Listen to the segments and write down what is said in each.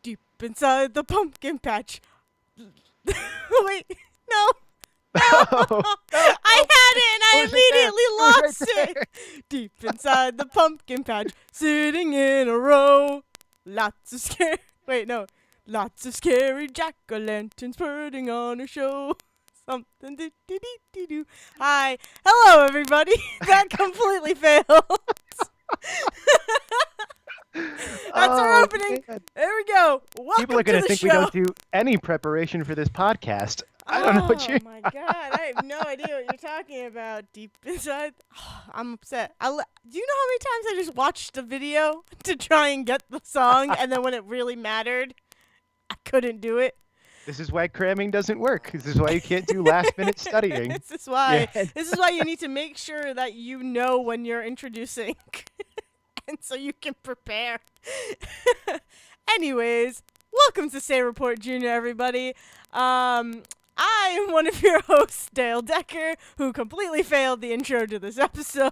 deep inside the pumpkin patch. Wait, no. Oh, no, I had it and I was right there. immediately It was right lost it. there. Deep inside the pumpkin patch, sitting in a row. Lots of scary. Wait, no. Lots of scary jack-o'-lanterns putting on a show. Something do do do do do. Hi, hello everybody. That completely failed. That's our Oh, opening. man. There we go. Welcome People are to going the to think show. we don't do any preparation for this podcast. I don't know what Oh you. my god, I have no idea what you're talking about deep inside. I'm upset. Do you know how many times I just watched the video to try and get the song, and then when it really mattered, I couldn't do it? This is why cramming doesn't work. This is why you can't do last-minute studying. This is why. Yeah. This is why you need to make sure that you know when you're introducing, and so you can prepare. Anyways, welcome to Say Report Jr. Everybody. I am one of your hosts, Dale Decker, who completely failed the intro to this episode.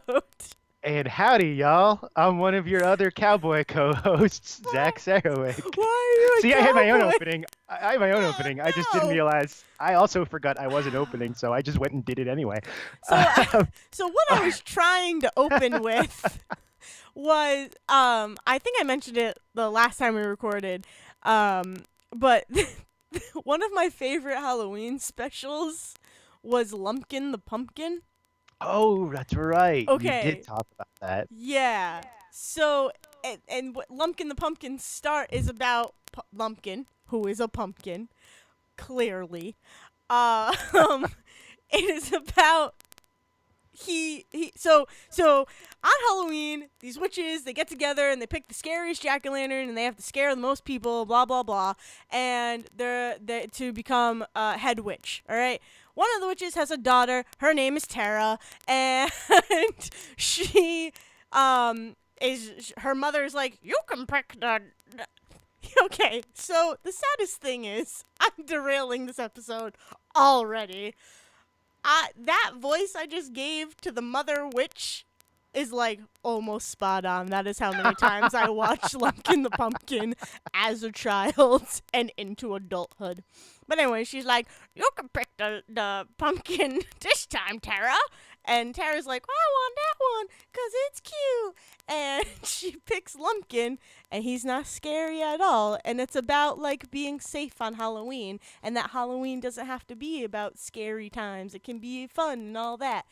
And howdy, y'all. I'm one of your other cowboy co-hosts, Zach Saroway. Why are you a See, I had my own cowboy? opening. I had my own Oh, opening. I just didn't no. realize. I also forgot I wasn't opening, so I just went and did it anyway. So what I was trying to open with was, I think I mentioned it the last time we recorded, but one of my favorite Halloween specials was Lumpkin the Pumpkin. Oh, that's right. Okay. You did talk about that. Yeah. So, and what Lumpkin the Pumpkin start is about Lumpkin, who is a pumpkin, clearly. It is about so on Halloween, these witches, they get together and they pick the scariest jack-o'-lantern and they have to scare the most people, blah blah blah, and they're to become head witch. All right. One of the witches has a daughter. Her name is Tara, and she is her mother's like, you can pick the. Okay, so the saddest thing is I'm derailing this episode already. That voice I just gave to the mother witch is like almost spot on. That is how many times I watched Lumpkin the Pumpkin as a child and into adulthood. But anyway, she's like, you can pick the pumpkin this time, Tara. And Tara's like, I want that one because it's cute. And she picks Lumpkin, and he's not scary at all. And it's about, like, being safe on Halloween, and that Halloween doesn't have to be about scary times. It can be fun and all that.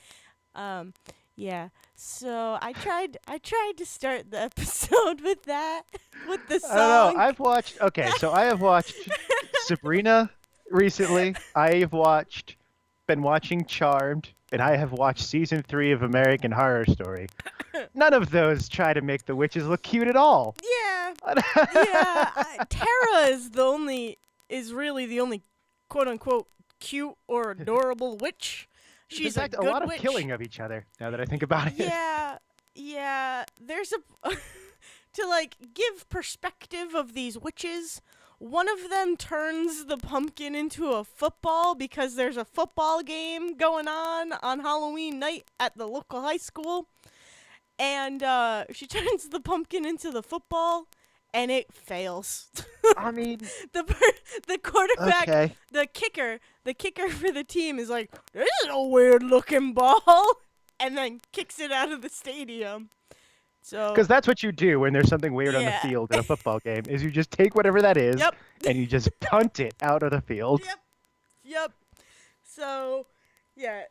Yeah. So I tried to start the episode with that, with the song. I don't know. I've watched. Okay, so I have watched Sabrina recently. Been watching Charmed, and I have watched season 3 of American Horror Story. None of those try to make the witches look cute at all. Yeah. Yeah. Tara is really the only quote unquote cute or adorable witch. She's in fact, a good a lot witch. of killing of each other. Now that I think about it. Yeah. There's a to like give perspective of these witches. One of them turns the pumpkin into a football because there's a football game going on Halloween night at the local high school. And she turns the pumpkin into the football, and it fails. I mean, the quarterback, okay. the kicker for the team is like, this is a weird looking ball, and then kicks it out of the stadium. So Because that's what you do when there's something weird on the Yeah. field in a football game, is you just take whatever that is Yep. and you just punt it out of the field. Yep. So, yeah.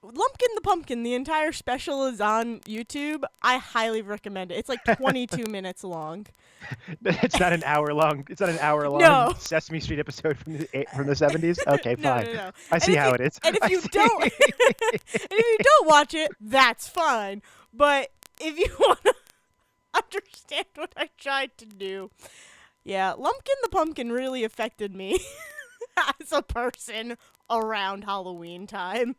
Lumpkin the Pumpkin, the entire special is on YouTube. I highly recommend it. It's like 22 minutes long. It's not an hour long. It's not an hour long No. Sesame Street episode from the 70s. Okay, No, fine. no. I see how it is. And if I you see. don't, and if you don't watch it, that's fine. But if you want to understand what I tried to do, yeah, Lumpkin the Pumpkin really affected me as a person around Halloween time.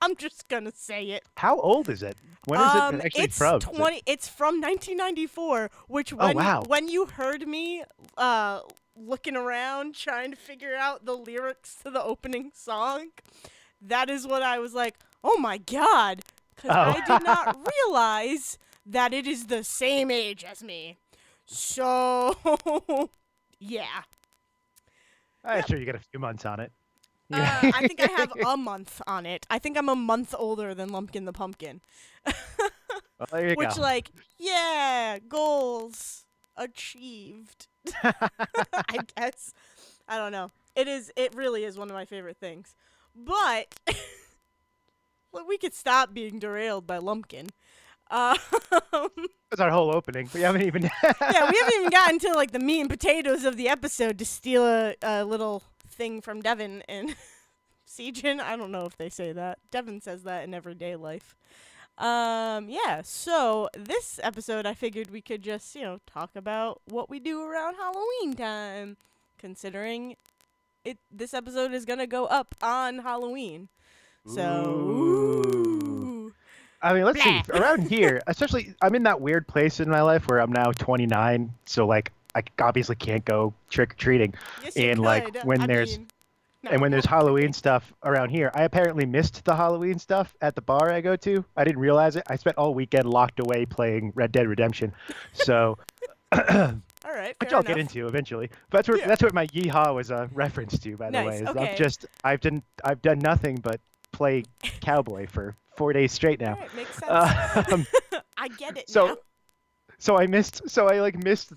I'm just gonna say it. How old is it? When is it actually it's from? 20. It's from 1994. Which wow. when you heard me looking around trying to figure out the lyrics to the opening song, that is what I was like. Oh my god! Because I did not realize that it is the same age as me. So Yeah. I'm Yep. sure you got a few months on it. I think I have a month on it. I think I'm a month older than Lumpkin the Pumpkin. Well, there you Which, go. like, yeah, goals achieved. I guess. I don't know. It really is one of my favorite things. But well, we could stop being derailed by Lumpkin. Um, That's our whole opening. We haven't even. yeah, we haven't even gotten to like the meat and potatoes of the episode to steal a little thing from Devin and Siegen. I don't know if they say that. Devin says that in everyday life. Yeah, so this episode I figured we could just, talk about what we do around Halloween time, considering this episode is gonna go up on Halloween. So, ooh. I mean, let's see. Blah. Around here, especially, I'm in that weird place in my life where I'm now 29, so like I obviously can't go trick or treating. Yes, you And like could. when I there's mean, no. and when there's Halloween stuff around here, I apparently missed the Halloween stuff at the bar I go to. I didn't realize it. I spent all weekend locked away playing Red Dead Redemption. So, All right, which fair I'll enough. get into eventually. But Yeah. that's what my yeehaw was a reference to, by the Nice, way. Is okay. I've done nothing but play cowboy for 4 days straight now. All right, makes sense. Um, I get it so now. so I missed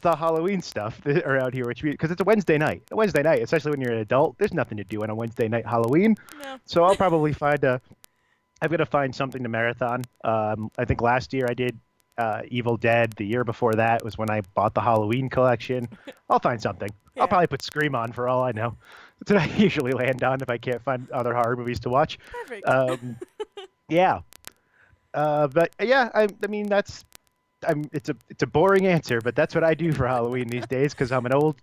the Halloween stuff around here, which because it's a Wednesday night. A Wednesday night, especially when you're an adult, there's nothing to do on a Wednesday night Halloween. No. So I'll probably I'm gonna find something to marathon. I think last year I did Evil Dead. The year before that was when I bought the Halloween collection. I'll find something. Yeah. I'll probably put Scream on for all I know. That's what I usually land on if I can't find other horror movies to watch. Perfect. Yeah. But yeah, I mean it's a boring answer, but that's what I do for Halloween these days because I'm an old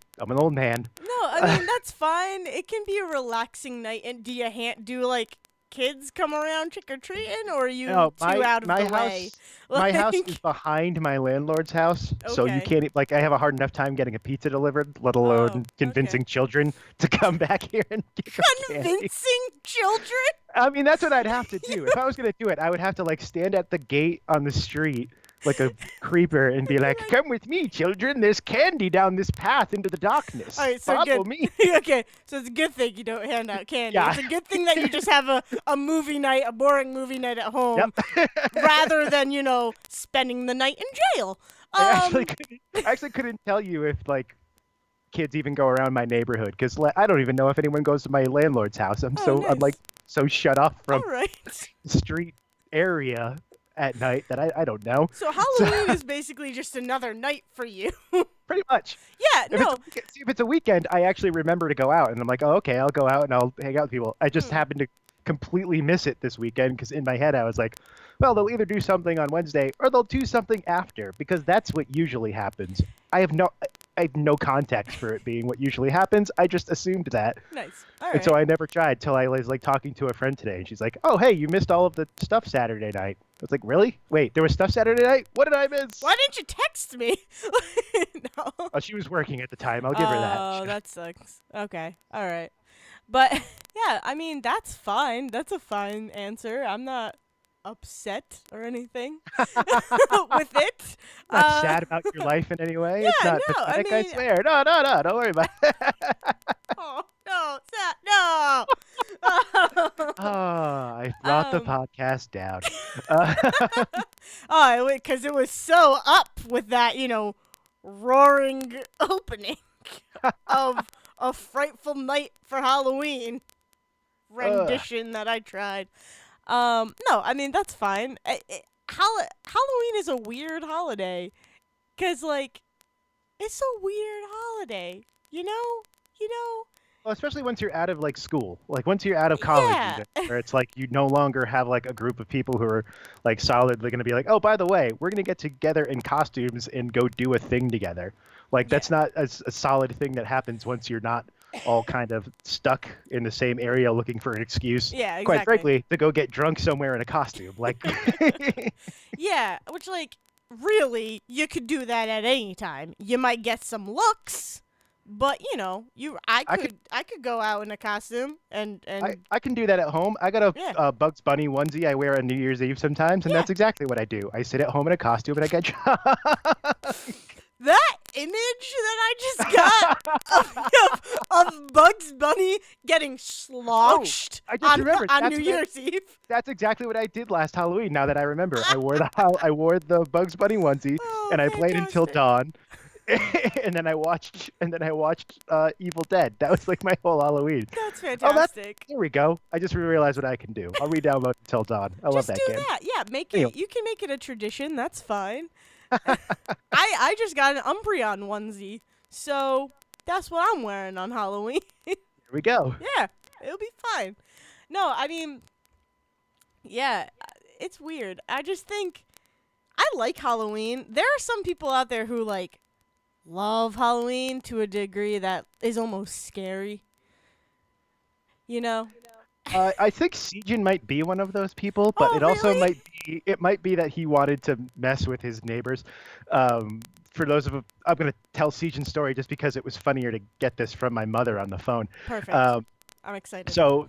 man. No, I mean that's fine. It can be a relaxing night. And do you do like kids come around trick or treating, or are you No, too out of the house, way? my house Like- is behind my landlord's house, so you Okay. can't like. I have a hard enough time getting a pizza delivered, let alone Oh, convincing children to come back here and get candy. Convincing children? I mean, that's what I'd have to do if I was gonna do it. I would have to like stand at the gate on the street like a creeper and be like, "Come with me, children. There's candy down this path into the darkness. All right, so Follow good. me." Okay, so it's a good thing you don't hand out candy. Yeah. It's a good thing that you just have a movie night, a boring movie night at home, Yep. rather than spending the night in jail. I actually couldn't tell you if like kids even go around my neighborhood because I don't even know if anyone goes to my landlord's house. I'm nice. like so shut off from All right. the street area at night that I don't know. So Halloween is basically just another night for you. Pretty much. Yeah, If no. it's a weekend, I actually remember to go out, and I'm like, oh, okay, I'll go out and I'll hang out with people. I just happened to completely miss it this weekend because in my head I was like, well, they'll either do something on Wednesday or they'll do something after because that's what usually happens. I have no context for it being what usually happens. I just assumed that. Nice. All And right. so I never tried till I was like talking to a friend today, and she's like, "Oh, hey, you missed all of the stuff Saturday night." I was like, "Really? Wait, there was stuff Saturday night? What did I miss?" Why didn't you text me? No. Oh, she was working at the time. I'll give her that. Oh, that sucks. Okay. All right. But yeah, I mean, that's fine. That's a fine answer. I'm not upset or anything with it. Not sad about your life in any way. It's yeah, not no, I pathetic, I mean- swear. No, don't worry about it. Oh, no, no. Oh, I brought the podcast down. Oh, because it was so up with that, roaring opening of a frightful night for Halloween rendition that I tried. No, I mean that's fine. Halloween is a weird holiday, 'cause like it's a weird holiday, Well, especially once you're out of like school, like once you're out of college, Yeah. even, where it's like you no longer have like a group of people who are like solidly going to be like, oh, by the way, we're going to get together in costumes and go do a thing together. Like that's not a solid thing that happens once you're not all kind of stuck in the same area looking for an excuse. Yeah, exactly. Quite frankly, to go get drunk somewhere in a costume. Like, Yeah, which like really you could do that at any time. You might get some looks, but I could go out in a costume and I can do that at home. I got a Yeah. Bugs Bunny onesie I wear on New Year's Eve sometimes, and Yeah. that's exactly what I do. I sit at home in a costume and I get drunk. that image that I just got me getting sloshed I just on remembered. New Year's Eve. That's exactly what I did last Halloween. Now that I remember, I wore the Bugs Bunny onesie, Oh, and I played until fantastic. dawn, and then I watched Evil Dead. That was like my whole Halloween. That's Oh, fantastic. there we go. I just realized what I can do. I'll re-download Until Dawn. I love Just that do game. that. Yeah, make Anyway, it. You can make it a tradition. That's fine. I just got an Umbreon onesie, so that's what I'm wearing on Halloween. here we go. Yeah, it'll be fine. No, I mean, yeah, it's weird. I just think I like Halloween. There are some people out there who like love Halloween to a degree that is almost scary. You know? I think Sejin might be one of those people, but Oh, it also really? might be that he wanted to mess with his neighbors. For those of I'm gonna tell Sejin's story just because it was funnier to get this from my mother on the phone. Perfect. Um, I'm excited. So,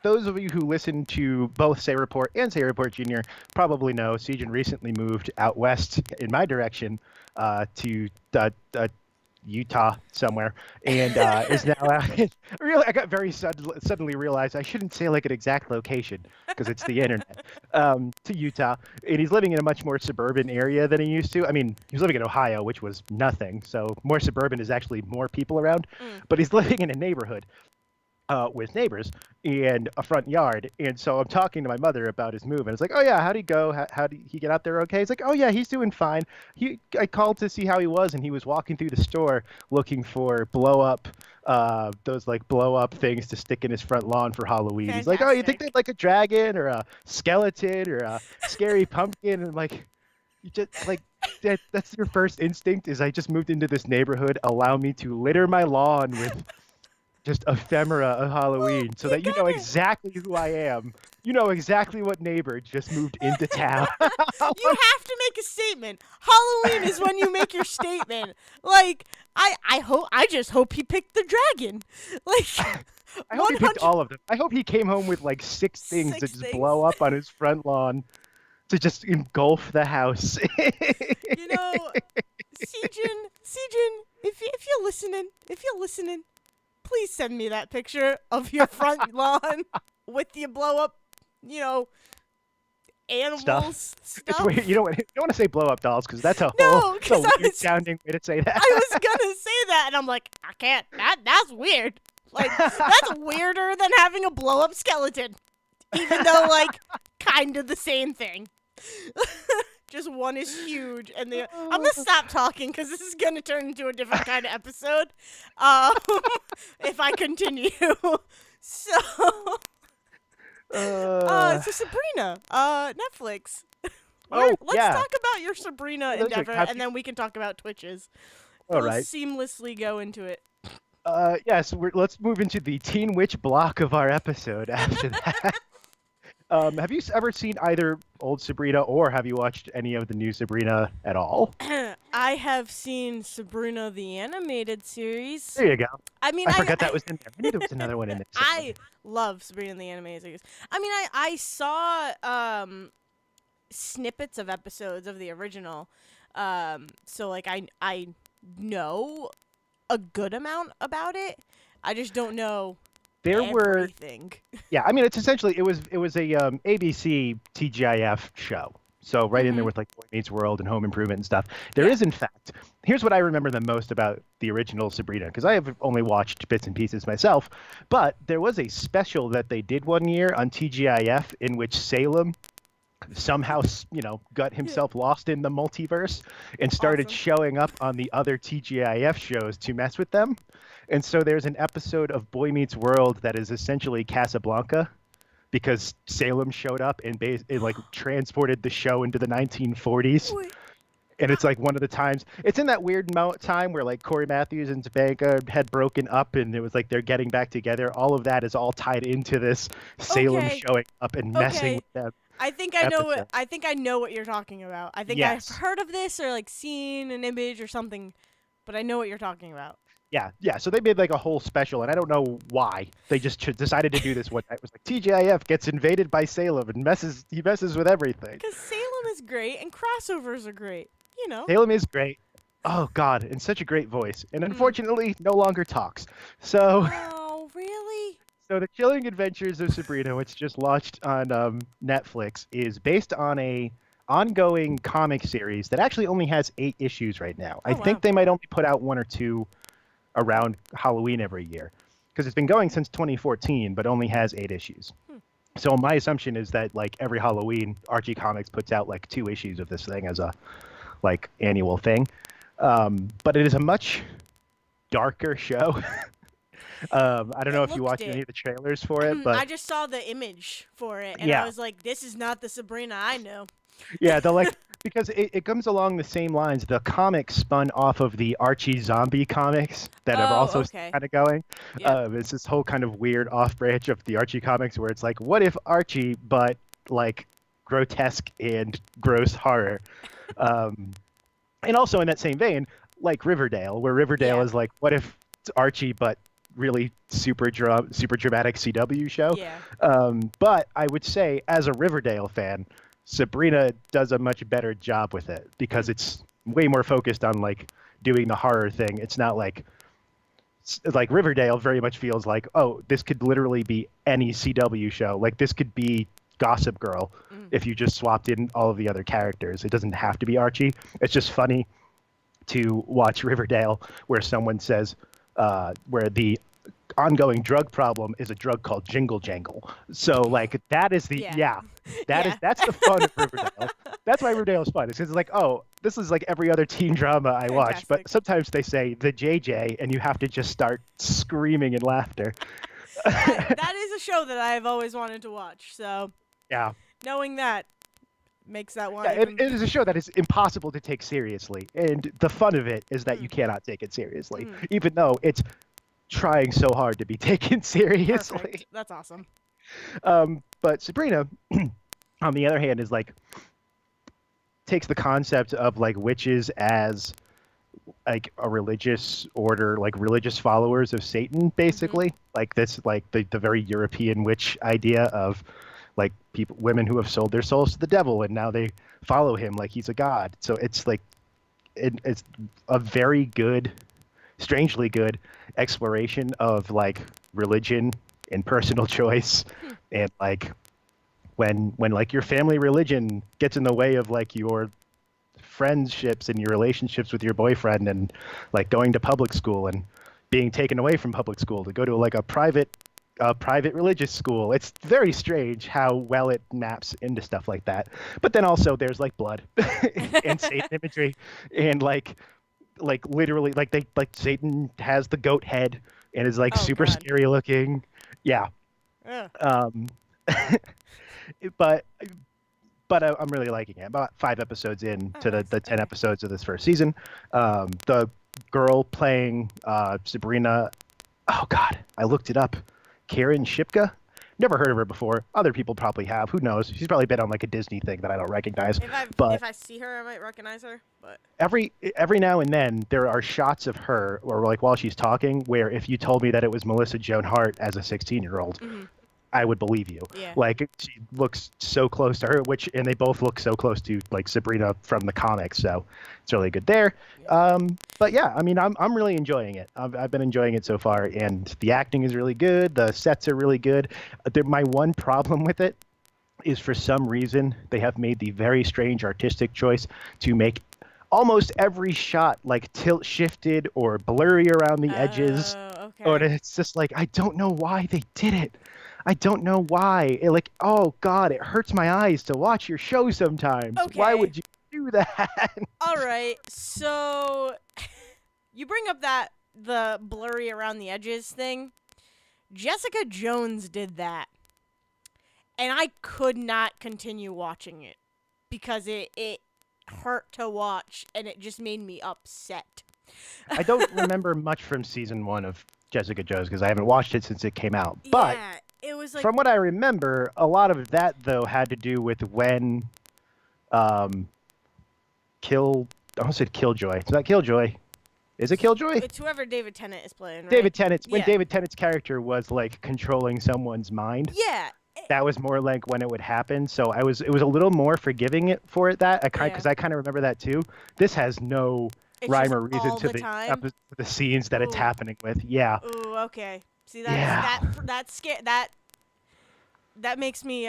those of you who listen to both Say Report and Say Report Jr. probably know Sejin recently moved out west in my direction to Utah somewhere, and is now really. I got very suddenly realized I shouldn't say like an exact location because it's the internet. To Utah, and he's living in a much more suburban area than he used to. I mean, he was living in Ohio, which was nothing. So more suburban is actually more people around, but he's living in a neighborhood with neighbors and a front yard. And so I'm talking to my mother about his move, and it's like, oh yeah, how'd he go? How did he get out there okay? He's like, oh yeah, he's doing fine. I called to see how he was, and he was walking through the store looking for those like blow up things to stick in his front lawn for Halloween. He's like, oh, you think they'd like a dragon or a skeleton or a scary pumpkin? And I'm like, you just like that's your first instinct is I just moved into this neighborhood. Allow me to litter my lawn with just ephemera of Halloween so that you know exactly who I am. You know exactly what neighbor just moved into town. You have to make a statement. Halloween is when you make your statement. Like, I just hope he picked the dragon. Like, I hope he picked all of them. I hope he came home with like six things that just blow up on his front lawn to just engulf the house. You know, Sejin, if you're listening, please send me that picture of your front lawn with your blow up, animals stuff. It's weird. You don't want to say blow up dolls because that's a weird sounding way to say that. I was gonna say that, and I'm like, I can't. That's weird. Like, that's weirder than having a blow up skeleton, even though like kind of the same thing. Just one is huge, and I'm gonna stop talking because this is gonna turn into a different kind of episode. If I continue, so Sabrina, Netflix. Let's talk about your Sabrina endeavor, and then we can talk about Twitches. All right. Seamlessly go into it. Yes, let's move into the Teen Witch block of our episode after that. Have you ever seen either old Sabrina or have you watched any of the new Sabrina at all? I have seen Sabrina the animated series. There you go. I mean, I forgot that was in there. I knew there was another one in there. I love Sabrina the animated series. I mean, I saw snippets of episodes of the original, so like I know a good amount about it. I just don't know. Yeah, I mean, it's essentially it was a ABC TGIF show, so right in there with like Boy Meets World and Home Improvement and stuff. There is, in fact, here's what I remember the most about the original Sabrina, because I have only watched bits and pieces myself, but there was a special that they did one year on TGIF in which Salem somehow got himself lost in the multiverse and started showing up on the other TGIF shows to mess with them. And so there's an episode of Boy Meets World that is essentially Casablanca because Salem showed up and like transported the show into the 1940s. And it's like one of the times it's in that weird time where like Corey Matthews and Topanga had broken up and it was like they're getting back together. All of that is all tied into this Salem showing up and messing with them. I think I know what you're talking about. I think I've heard of this or like seen an image or something, but I know what you're talking about. Yeah. So they made like a whole special, and I don't know why. They just decided to do this one night. It was like TGIF gets invaded by Salem and he messes with everything. Because Salem is great and crossovers are great, Salem is great. Oh God, and such a great voice. And unfortunately, no longer talks. So. Oh, So the Chilling Adventures of Sabrina, which just launched on Netflix, is based on a ongoing comic series that actually only has 8 issues right now. I Oh think wow. they might only put out 1 or 2 around Halloween every year because it's been going since 2014, but only has 8 issues. Hmm. So my assumption is that like every Halloween, Archie Comics puts out like 2 issues of this thing as a like annual thing. But it is a much darker show. I don't It know if you looked watched any it. of the trailers for it, but I just saw the image for it, and I yeah, was like, "This is not the Sabrina I know." yeah, the like because it comes along the same lines. The comic spun off of the Archie zombie comics that are Oh, also okay. kind of going. Yep. It's this whole kind of weird off branch of the Archie comics where it's like, what if Archie, but like grotesque and gross horror. Um, and also in that same vein, like Riverdale, where Riverdale Yeah. is like, what if it's Archie, but really super dramatic CW show. Yeah. But I would say, as a Riverdale fan, Sabrina does a much better job with it because it's way more focused on like doing the horror thing. It's not like Riverdale very much feels like, oh, this could literally be any CW show. Like this could be Gossip Girl Mm. if you just swapped in all of the other characters. It doesn't have to be Archie. It's just funny to watch Riverdale where someone says, where the ongoing drug problem is a drug called Jingle Jangle. So like that is the Yeah. yeah, Yeah. that's the fun of Riverdale. That's why Riverdale is fun. It's 'cause it's like, oh, this is like every other teen drama I watch, but Fantastic. sometimes they say the JJ and you have to just start screaming in laughter. That is a show that I've always wanted to watch. So Yeah. knowing that makes that one Yeah, even. it is a show that is impossible to take seriously, and the fun of it is that you Mm. cannot take it seriously, Mm. even though it's trying so hard to be taken seriously. Perfect. That's awesome. But Sabrina, on the other hand, is like takes the concept of like witches as like a religious order, like religious followers of Satan, basically. Like this, like the very European witch idea of like people, women who have sold their souls to the devil, and now they follow him like he's a god. So it's like it's a very good, strangely good exploration of like religion and personal choice, and like when like your family religion gets in the way of like your friendships and your relationships with your boyfriend and like going to public school and being taken away from public school to go to like a private religious school. It's very strange how well it maps into stuff like that. But then also there's like blood and Satan imagery and like literally like they like Satan has the goat head and is like Oh super God. scary looking. Yeah. Ugh. Um but I'm really liking it. About 5 episodes in Oh, to nice. the 10 Okay. episodes of this first season. The girl playing Sabrina, oh God, I looked it up. Karen Shipka. Never heard of her before. Other people probably have. Who knows? She's probably been on like a Disney thing that I don't recognize. But If I see her, I might recognize her. But every now and then there are shots of her, or like while she's talking, where if you told me that it was Melissa Joan Hart as a 16-year-old, I would believe you. yeah. Like she looks so close to her, and they both look so close to like Sabrina from the comics, so it's really good there. But yeah, I mean, I'm really enjoying it. I've been enjoying it so far, and the acting is really good. The sets are really good. My one problem with it is for some reason they have made the very strange artistic choice to make almost every shot like tilt shifted or blurry around the edges. Okay. Or it's just like I don't know why they did it. I don't know why. Like, oh God, it hurts my eyes to watch your show sometimes. Why Okay. would you do that? All right. So you bring up the blurry around the edges thing. Jessica Jones did that, and I could not continue watching it because it hurt to watch, and it just made me upset. I don't remember much from season 1 of Jessica Jones because I haven't watched it since it came out. But yeah, it was like from what I remember, a lot of that though had to do with when I almost said Killjoy. It's not Killjoy. Is it Killjoy? it's whoever David Tennant is playing, right? David Tennant's when Yeah. David Tennant's character was like controlling someone's mind. Yeah. That was more like when it would happen. So it was a little more forgiving it for it that because I kind of remember that too. This has no It's rhyme just or reason all to the time? the scenes that it's Ooh. happening with. Yeah. Ooh, okay. See, Yeah. that makes me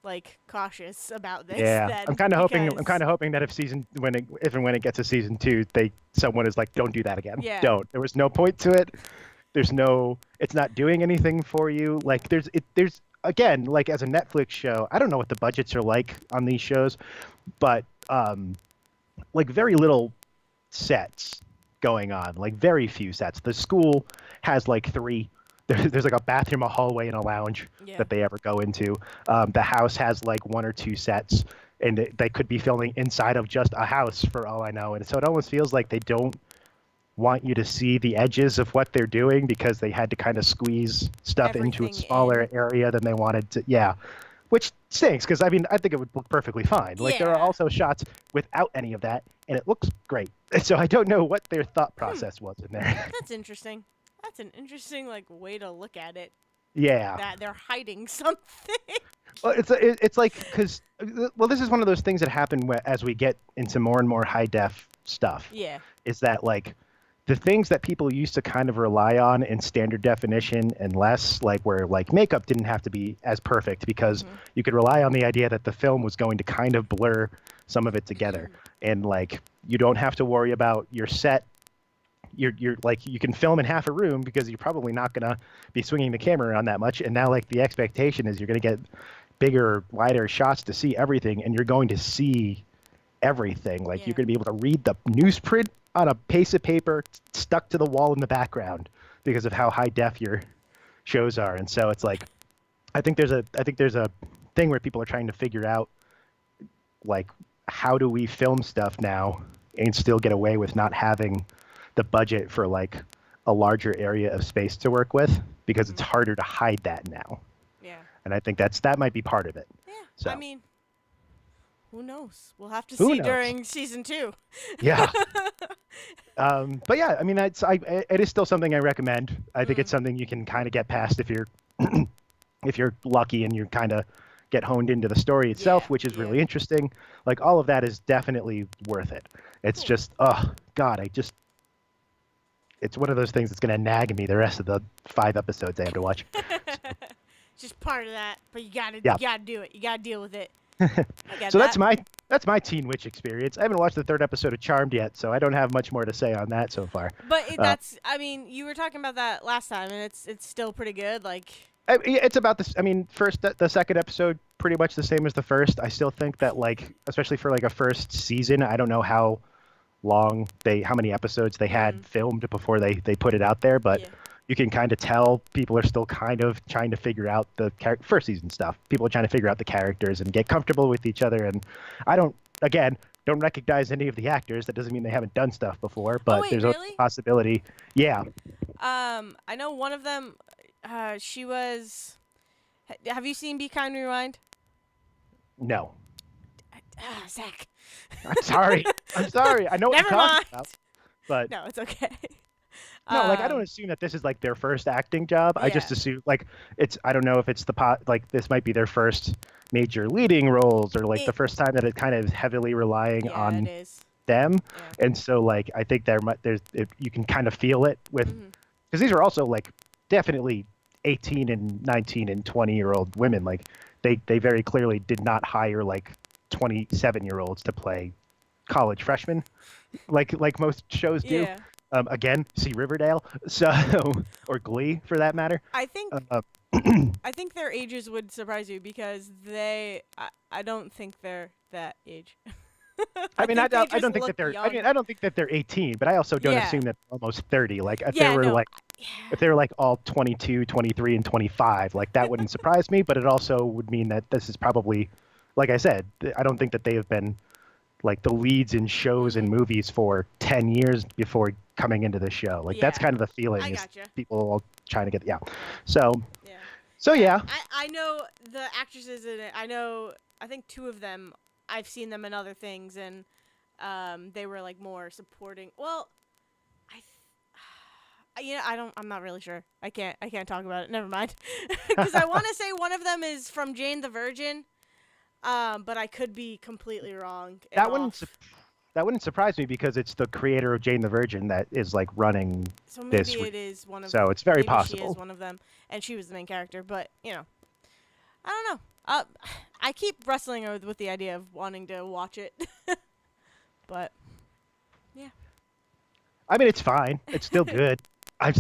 like cautious about this Yeah, I'm then kind of hoping. I'm because kind of hoping that if and when it gets to season two, someone is like, "Don't do that again. yeah, Don't." There was no point to it. There's no. It's not doing anything for you. Like there's again, like as a Netflix show, I don't know what the budgets are like on these shows, but like very little sets going on, like very few sets. The school has like three. There's like a bathroom, a hallway, and a lounge yeah, that they ever go into. The house has like one or two sets, and they could be filming inside of just a house for all I know. And so it almost feels like they don't want you to see the edges of what they're doing because they had to kind of squeeze stuff into a everything in. smaller area than they wanted to. Yeah, which stinks because I mean I think it would look perfectly fine. Like there are Yeah. also shots without any of that, and it looks great. So I don't know what their thought Hmm. process was in there. That's interesting. That's an interesting like way to look at it. Yeah, That they're hiding something. well, it's like because well, this is one of those things that happen as we get into more and more high def stuff. Yeah. Is that like the things that people used to kind of rely on in standard definition and less like where like makeup didn't have to be as perfect because Mhm. you could rely on the idea that the film was going to kind of blur some of it together and like you don't have to worry about your set. You're like you can film in half a room because you're probably not going to be swinging the camera around that much, and now like the expectation is you're going to get bigger wider shots to see everything, and you're going to see everything. Like you're Yeah. going to be able to read the newsprint on a piece of paper stuck to the wall in the background because of how high def your shows are. And so it's like I think there's a thing where people are trying to figure out like how do we film stuff now and still get away with not having the budget for like a larger area of space to work with because it's Mhm. harder to hide that now. Yeah. And I think that might be part of it. Yeah. I So mean, who knows? We'll have to who see knows? during season 2. Yeah. But yeah, I mean, it is still something I recommend. I think Mm. it's something you can kind of get past if you're if you're lucky and you kind of get honed into the story Yeah. itself, which is Yeah. really interesting. Like all of that is definitely worth it. It's Cool. just, oh God, it's one of those things that's gonna nag me the rest of the 5 episodes I have to watch. Just part of that, but you Yeah. gotta do it. You gotta deal with it. I get So that. that's my Teen Witch experience. I haven't watched the 3rd episode of Charmed yet, so I don't have much more to say on that so far. But Uh, that's I mean, you were talking about that last time, and it's still pretty good. Like, It's about this. I mean, the 2nd episode pretty much the same as the first. I still think that like, especially for like a first season, I don't know how many episodes they had Mm. filmed before they put it out there, but yeah, you can kind of tell people are still kind of trying to figure out the first season stuff. People are trying to figure out the characters and get comfortable with each other. And I don't recognize any of the actors. That doesn't mean they haven't done stuff before, Oh but wait, there's a really? possibility. Yeah, I know one of them. She was. Have you seen Be Kind Rewind? no. Zach. I'm sorry. I'm sorry. I know what Never you're talking mind. about, but No, it's okay. no, like I don't Um, assume that this is like their first acting job. I yeah. just assume like I don't know if it's like this might be their first major leading roles or like the It, first time that it kind of heavily relying yeah, it on is. them. Yeah. And so like I think you can kind of feel it with Mhm. because these are also like definitely 18 and 19 and 20-year-old women. Like they very clearly did not hire like 27-year-olds to play college freshmen like most shows do. Yeah. Again, see Riverdale, so or Glee for that matter. I think Uh, I think their ages would surprise you because I don't think they're that age. I mean, think they I just don't think look that they're. I young. mean, I don't think that they're 18, but I also don't Yeah. assume that they're almost 30. Like if they Yeah, were no. like Yeah. if they were like all 22, 23, and 25, like that wouldn't surprise me. But it also would mean that this is probably, like I said, I don't think that they have been like the leads in shows and Mhm. movies for 10 years before coming into the show. Like that's Yeah. kind of the feeling I is gotcha. people all trying to get yeah. Yeah. So Yeah. so yeah. I know the actresses in it. I think 2 of them. I've seen them in other things, and they were like more supporting. Well, I'm not really sure. I can't talk about it. Never mind. Because I want to say one of them is from Jane the Virgin. But I could be completely wrong. And That one off. That wouldn't surprise me because it's the creator of Jane the Virgin that is like running So this. maybe it is one of. So it's very Maybe she is possible. one of them, and she was the main character. But I don't know. I keep wrestling with the idea of wanting to watch it, but yeah. I mean, it's fine. It's still good.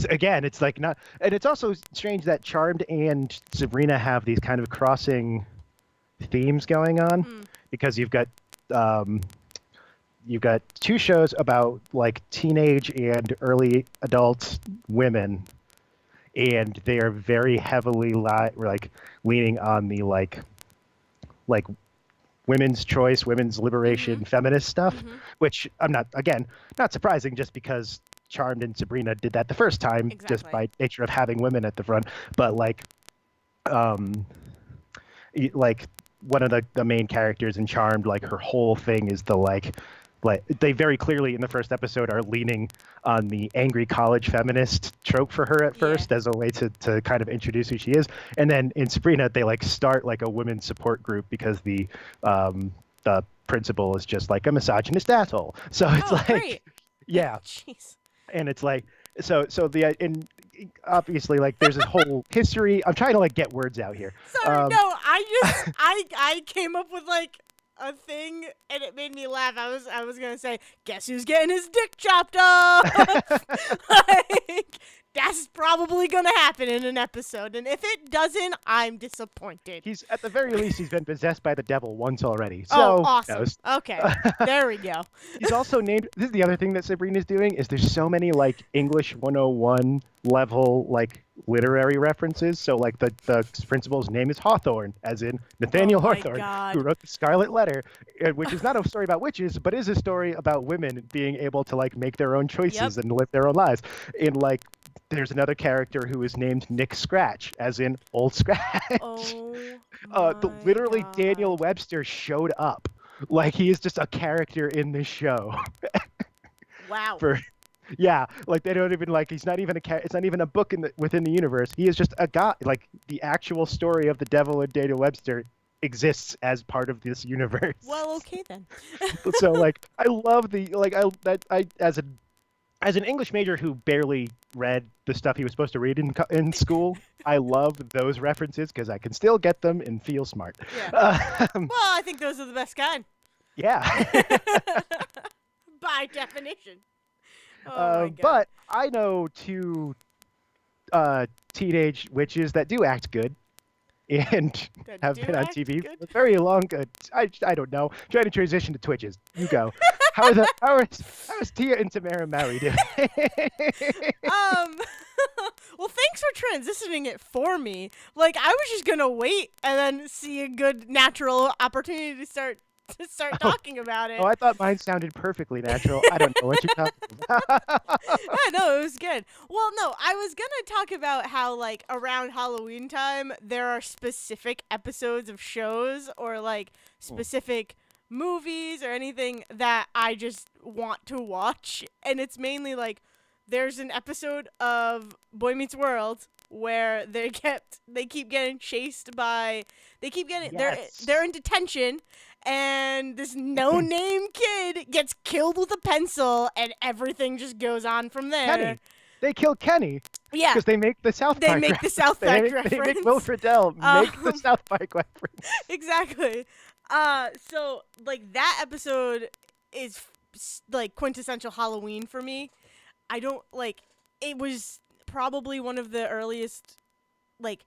Again, it's like not, and it's also strange that Charmed and Sabrina have these kind of crossing themes going on Mm. because um, you've got two shows about like teenage and early adult women, and they are very heavily like leaning on the like women's choice, women's liberation, Mhm. feminist stuff, Mhm. which I'm not, again, not surprising just because Charmed and Sabrina did that the first time just Exactly. by nature of having women at the front. But um, like one of the main characters in Charmed, like her whole thing is like they very clearly in the first episode are leaning on the angry college feminist trope for her at Yeah. first as a way to kind of introduce who she is. And then in Sabrina, they like start like a women's support group because the principal is just like a misogynist asshole. So it's Oh, great. like, yeah, Jeez. and it's like so the and obviously like there's this whole history. I'm trying to like get words out here. Sorry. Um, No, I came up with like a thing, and it made me laugh. I was gonna say, guess who's getting his dick chopped off? Like, that's probably gonna happen in an episode, and if it doesn't, I'm disappointed. He's at the very least he's been possessed by the devil once already. Oh, So who awesome. knows? Okay, there we go. He's also named. This is the other thing that Sabrina's doing is there's so many like English 101 level like literary references. So like the principal's name is Hawthorne, as in Nathaniel Oh my Hawthorne, God. who wrote the Scarlet Letter, which is not a story about witches, but is a story about women being able to like make their own choices and live their own lives. In like there's another character who is named Nick Scratch, as in Old Scratch. Oh Literally God. Daniel Webster showed up. Like he is just a character in this show. Wow. For yeah, like they don't even like he's not even it's not even a book within the universe. He is just a guy. Like the actual story of the devil and Daniel Webster exists as part of this universe. Well, okay then. So like I love the like I as an English major who barely read the stuff he was supposed to read in school, I love those references because I can still get them and feel smart. Yeah. Well, I think those are the best kind. Yeah. By definition. Oh my God. But I know two teenage witches that do act good and That have do been on act TV good? for very long. I don't know. Trying to transition to Twitches. You go. How is Tia and Tamara Maui doing? Well, thanks for transitioning it for me. Like, I was just gonna wait and then see a good natural opportunity to start talking about it. Oh, I thought mine sounded perfectly natural. I don't know what you're talking about. Yeah, no, it was good. Well, no, I was gonna talk about how, like, around Halloween time, there are specific episodes of shows or, like, specific movies or anything that I just want to watch. And it's mainly, like, there's an episode of Boy Meets World where they keep getting chased by, Yes. they're in detention, and this no-name kid gets killed with a pencil, and everything just goes on from there. Kenny. They kill Kenny Yeah, because they make the South they Park make the South They Park make reference. Will Friedle make the Um, South Park reference. Exactly. So like that episode is like quintessential Halloween for me. I don't like. It was probably one of the earliest like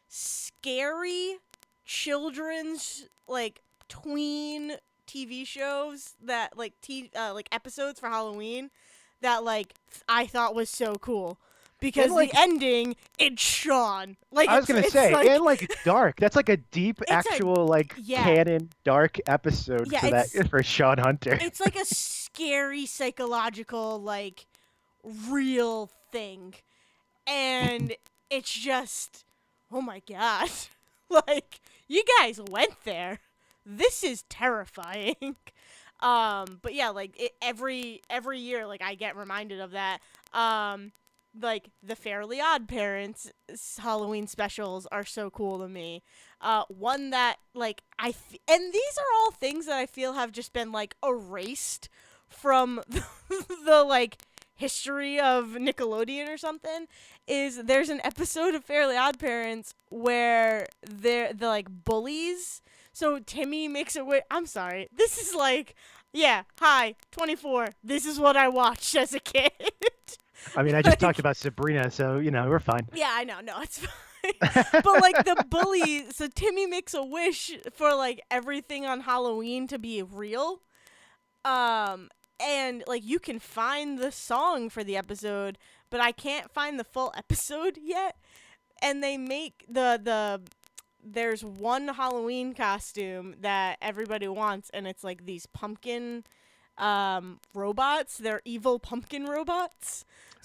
scary children's like tween TV shows that like like episodes for Halloween that like I thought was so cool because And, like, the ending it's Sean. Like I was gonna it's say, like, and like dark. That's like a deep, It's a- actual like yeah. canon dark episode Yeah, for that for Sean Hunter. it's like a scary psychological like real thing, and it's just oh my god. Like you guys went there. This is terrifying. But yeah, like every year like I get reminded of that. Like the Fairly Odd Parents Halloween specials are so cool to me. One that like and these are all things that I feel have just been like erased from the like history of Nickelodeon or something is there's an episode of Fairly Odd Parents where the like bullies. So Timmy makes it. I'm sorry. This is like, yeah. Hi, 24. This is what I watched as a kid. I mean, I just talked about Sabrina, so we're fine. Yeah, I know. No, it's fine. But like the bully, so Timmy makes a wish for like everything on Halloween to be real. And like you can find the song for the episode, but I can't find the full episode yet. And they make there's one Halloween costume that everybody wants, and it's like these pumpkin robots. They're evil pumpkin robots.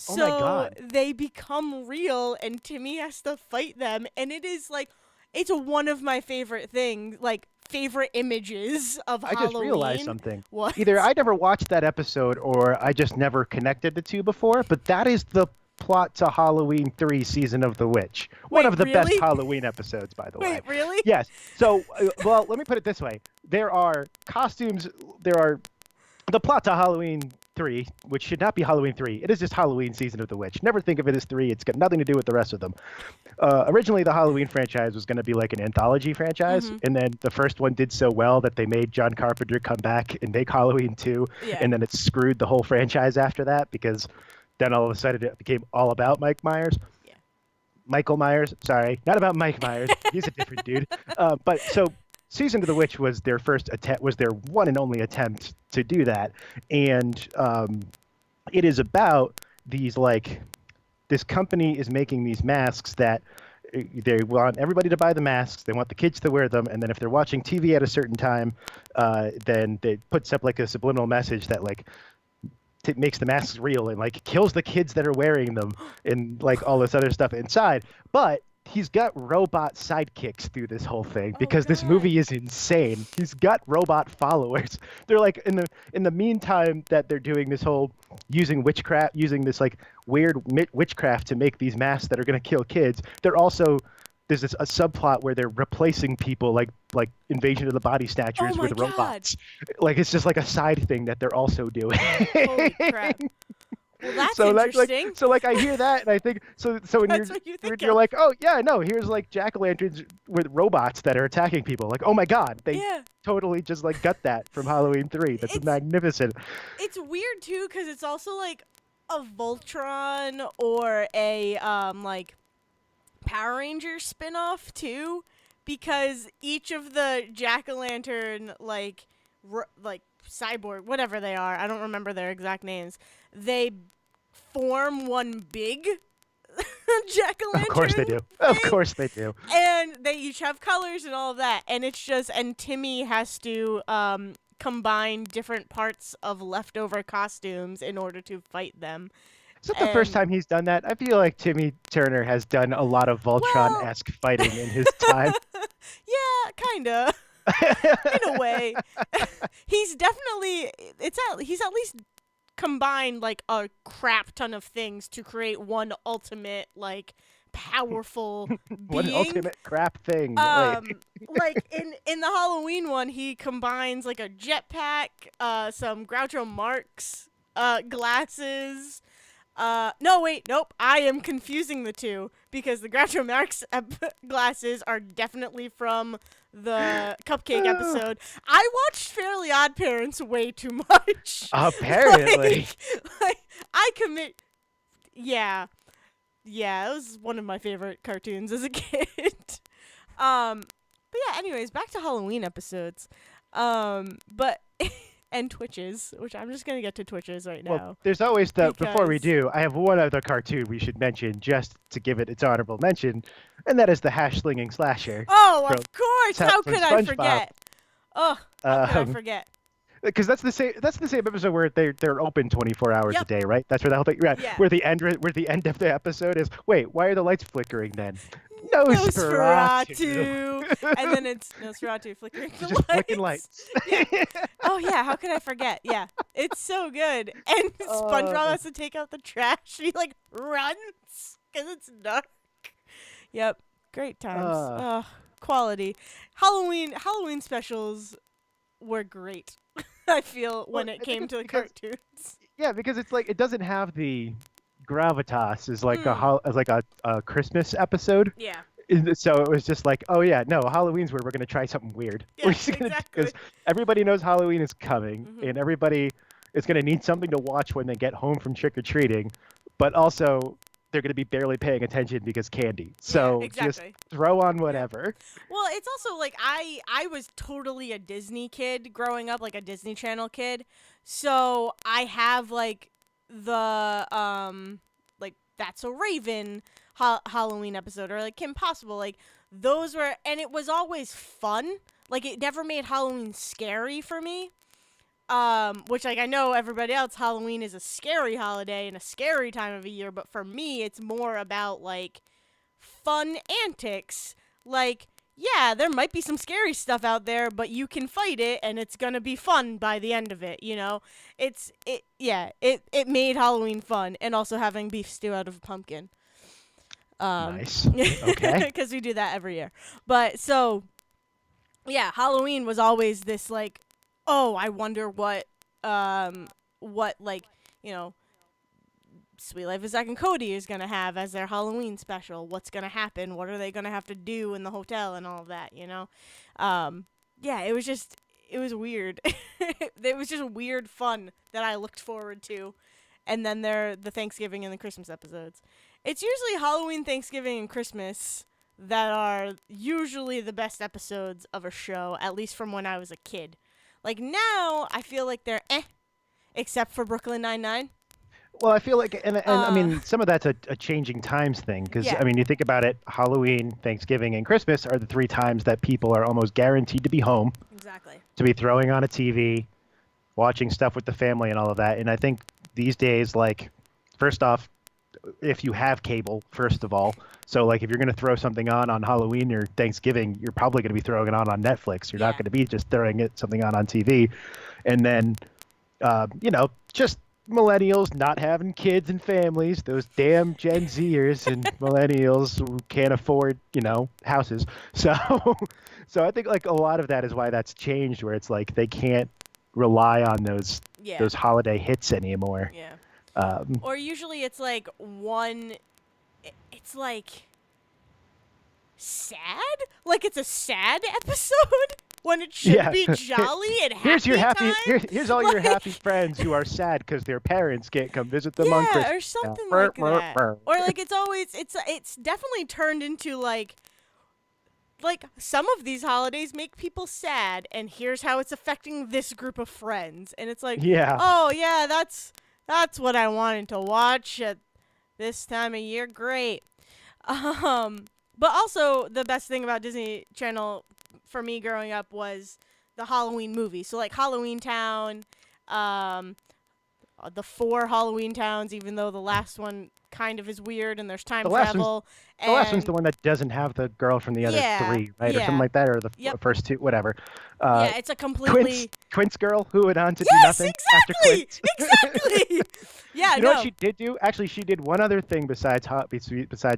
Oh So my God. they become real, and Timmy has to fight them, and it is like, it's one of my favorite things, like favorite images of I Halloween. just realized something. What? Either I never watched that episode or I just never connected the two before, but that is the plot to Halloween 3 Season of the Witch. One Wait, of the best really? Halloween episodes, by the way. Wait, really? Yes. So, well, let me put it this way. There are costumes, the plot to Halloween 3, which should not be Halloween 3. It is just Halloween Season of the Witch. Never think of it as 3. It's got nothing to do with the rest of them. Originally, the Halloween franchise was going to be like an anthology franchise, and then the first one did so well that they made John Carpenter come back and make Halloween 2, Yeah. and then it screwed the whole franchise after that because then all of a sudden it became all about Mike Myers. Yeah. Michael Myers, sorry. Not about Mike Myers. He's a different dude. But so Season of the Witch was their first attempt, was their one and only attempt to do that. And it is about these, like, this company is making these masks that they want everybody to buy the masks. They want the kids to wear them. And then if they're watching TV at a certain time, then it puts up like a subliminal message that like makes the masks real and like kills the kids that are wearing them and like all this other stuff inside. But he's got robot sidekicks through this whole thing because this movie is insane. He's got robot followers. They're like in the meantime that they're doing this whole using witchcraft, using this like weird witchcraft to make these masks that are going to kill kids. They're also there's a subplot where they're replacing people like Invasion of the Body Snatchers with robots. Like it's just like a side thing that they're also doing. Holy crap. Well, that's so interesting. like I hear that and I think so when That's what you think you're of. like, oh yeah, no, here's like jack-o'-lanterns with robots that are attacking people. Like, oh my God, they totally just like got that from Halloween 3. That's magnificent. It's weird too because it's also like a Voltron or a like Power Rangers spin-off too, because each of the jack-o'-lantern like cyborg, whatever they are, I don't remember their exact names, they form one big jack-o'-lantern. Of course they do. Of course they do. And they each have colors and all of that, and it's just, and Timmy has to combine different parts of leftover costumes in order to fight them. Is it the first time he's done that? I feel like Timmy Turner has done a lot of Voltron-esque fighting in his time. Yeah, kinda. In a way. He's definitely he's at least combined like a crap ton of things to create one ultimate like powerful One being. ultimate crap thing. Like in the Halloween one, he combines like a jetpack, some Groucho Marx glasses. Nope. I am confusing the two because the Groucho Marx glasses are definitely from the Cupcake episode. I watched Fairly Odd Parents way too much. Apparently. like I commit. Yeah, it was one of my favorite cartoons as a kid. But yeah. Anyways, back to Halloween episodes. But. And Twitches, which I'm just going to get to Twitches right now. Well, there's always before we do, I have one other cartoon we should mention just to give it its honorable mention, and that is the hash-slinging slasher. Oh, of course! How could I SpongeBob. forget? Oh, how could I forget? Because that's the same episode where they're open 24 hours a day, right? That's where the whole thing. Right. Yeah. Where the end of the episode is. Wait, why are the lights flickering then? Nosferatu. And then it's Nosferatu flickering the just lights. flicking lights. Yeah. Oh yeah, how could I forget? Yeah, it's so good. And SpongeBob has to take out the trash. He like runs because it's dark. Yep, great times. Quality. Halloween specials were great. I feel Well, when it I think came it's to the because cartoons. yeah, because it's like it doesn't have the gravitas as like Mm, as like a Christmas episode. yeah. So it was just like, oh yeah, no, Halloween's where we're gonna try something weird. We're Yeah, just gonna exactly. because everybody knows Halloween is coming, Hmm. and everybody is gonna need something to watch when they get home from trick or treating, but also they're gonna be barely paying attention because candy. Yeah, So just exactly. throw on Yeah. whatever. Well, it's also like I was totally a Disney kid growing up, like a Disney Channel kid. So I have like the like That's a Raven Halloween episode, or like Kim Possible, like those were, and it was always fun. Like it never made Halloween scary for me. Which like I know everybody else, Halloween is a scary holiday and a scary time of the year, but for me it's more about like fun antics. Like, yeah, there might be some scary stuff out there, but you can fight it and it's going to be fun by the end of it, you know? It made Halloween fun, and also having beef stew out of a pumpkin. Nice. Okay. Cuz we do that every year. But so yeah, Halloween was always this like, oh, I wonder what like, you know, Sweet Life of Zack and Cody is gonna have as their Halloween special. What's gonna happen? What are they gonna have to do in the hotel and all of that? You know, yeah, it was weird. It was just weird fun that I looked forward to, and then the Thanksgiving and the Christmas episodes. It's usually Halloween, Thanksgiving, and Christmas that are usually the best episodes of a show, at least from when I was a kid. Like now, I feel like they're except for Brooklyn Nine-Nine. Well, I feel like, and I Uh, mean, some of that's a changing times thing because yeah, I mean, you think about it, Halloween, Thanksgiving, and Christmas are the three times that people are almost guaranteed to be home, exactly. to be throwing on a TV, watching stuff with the family, and all of that. And I think these days, like, first off, if you have cable, first of all, so like if you're gonna throw something on Halloween or Thanksgiving, you're probably gonna be throwing it on Netflix. You're not Yeah. gonna be just throwing it something on TV, and then just millennials not having kids and families, those damn Gen Zers and millennials who can't afford, houses. So, so I think like a lot of that is why that's changed, where it's like they can't rely on Yeah. those holiday hits anymore. Yeah. Um, Or usually it's like it's like sad? Like it's a sad episode when it should yeah. be jolly and happy Here's your happy. time? Here's all your Like, happy friends who are sad because their parents can't come visit them on yeah, Christmas. or something Brr, like brr, that. brr. Or like it's definitely turned into like some of these holidays make people sad, and here's how it's affecting this group of friends. And it's like, Yeah. "Oh, yeah, that's what I wanted to watch at this time of year. Great." But also the best thing about Disney Channel for me growing up was the Halloween movies. So like Halloween Town, um, the four Halloween Towns, even though the last one kind of is weird and there's time The last one's travel. The last one's And the one that doesn't have the girl from the other yeah, three, right, or something yeah, like that, or the yep, first two, whatever. Uh, yeah. It's a Quince, completely Quince girl who went on to do yes, nothing after exactly, Quince. exactly. Yeah, You know what no, she did do? Actually, she did one other thing besides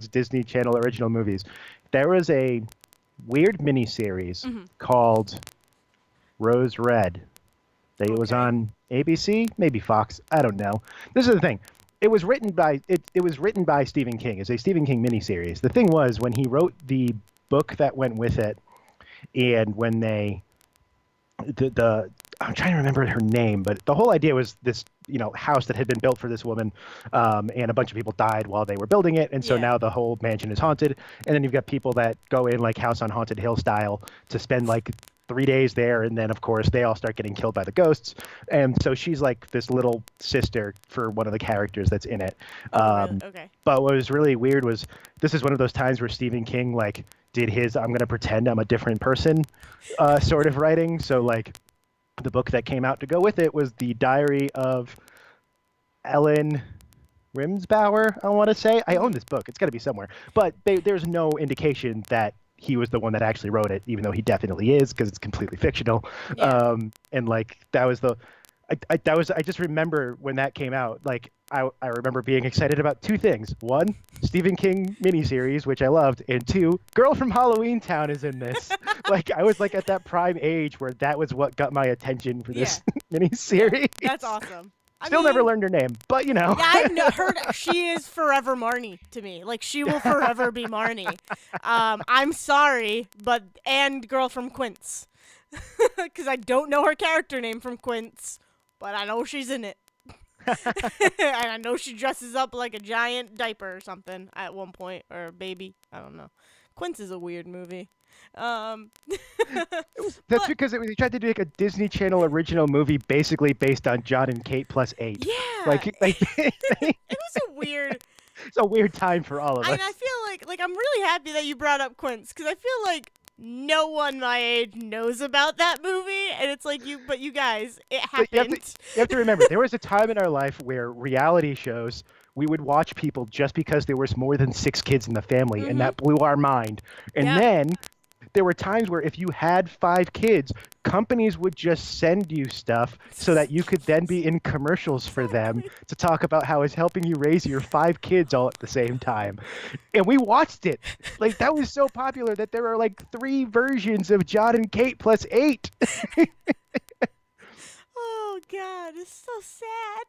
Disney Channel original movies. There was a weird miniseries hmm called Rose Red. It was okay, on ABC, maybe Fox. I don't know. This is the thing. It was written by Stephen King. It's a Stephen King miniseries. The thing was when he wrote the book that went with it, and when the I'm trying to remember her name, but the whole idea was this house that had been built for this woman, and a bunch of people died while they were building it, and so yeah, now the whole mansion is haunted. And then you've got people that go in like House on Haunted Hill style to spend like 3 days there, and then of course they all start getting killed by the ghosts. And so she's like this little sister for one of the characters that's in it. oh really, okay, But what was really weird was this is one of those times where Stephen King like did his I'm gonna pretend I'm a different person sort of writing. So like the book that came out to go with it was the Diary of Ellen Rimsbauer, I want to say. I own hmm this book. It's got to be somewhere. But there's no indication that he was the one that actually wrote it, even though he definitely is, because it's completely fictional. yeah, And like I just remember when that came out, like I remember being excited about two things. One, Stephen King miniseries, which I loved, and two, Girl from Halloween Town is in this. Like I was like at that prime age where that was what got my attention for yeah. this miniseries. That's awesome. Still never learned her name, but you know. Yeah, I've heard she is forever Marnie to me. Like, she will forever be Marnie. I'm sorry, but and girl from Quince, because I don't know her character name from Quince, but I know she's in it. And I know she dresses up like a giant diaper or something at one point, or a baby. I don't know. Quince is a weird movie. That's because they tried to do like a Disney Channel original movie, basically based on John and Kate plus 8. Yeah, Like it was a weird. It's a weird time for all of us. And I feel like I'm really happy that you brought up Quince, because I feel like no one my age knows about that movie, and it's like you guys, it happened. You have to remember, there was a time in our life where reality shows, we would watch people just because there was more than 6 kids in the family, and that blew our mind. And then there were times where if you had 5 kids, companies would just send you stuff so that you could then be in commercials for them to talk about how it's helping you raise your 5 kids all at the same time. And we watched it. Like, that was so popular that there are like 3 versions of John and Kate plus 8. Oh God, it's so sad.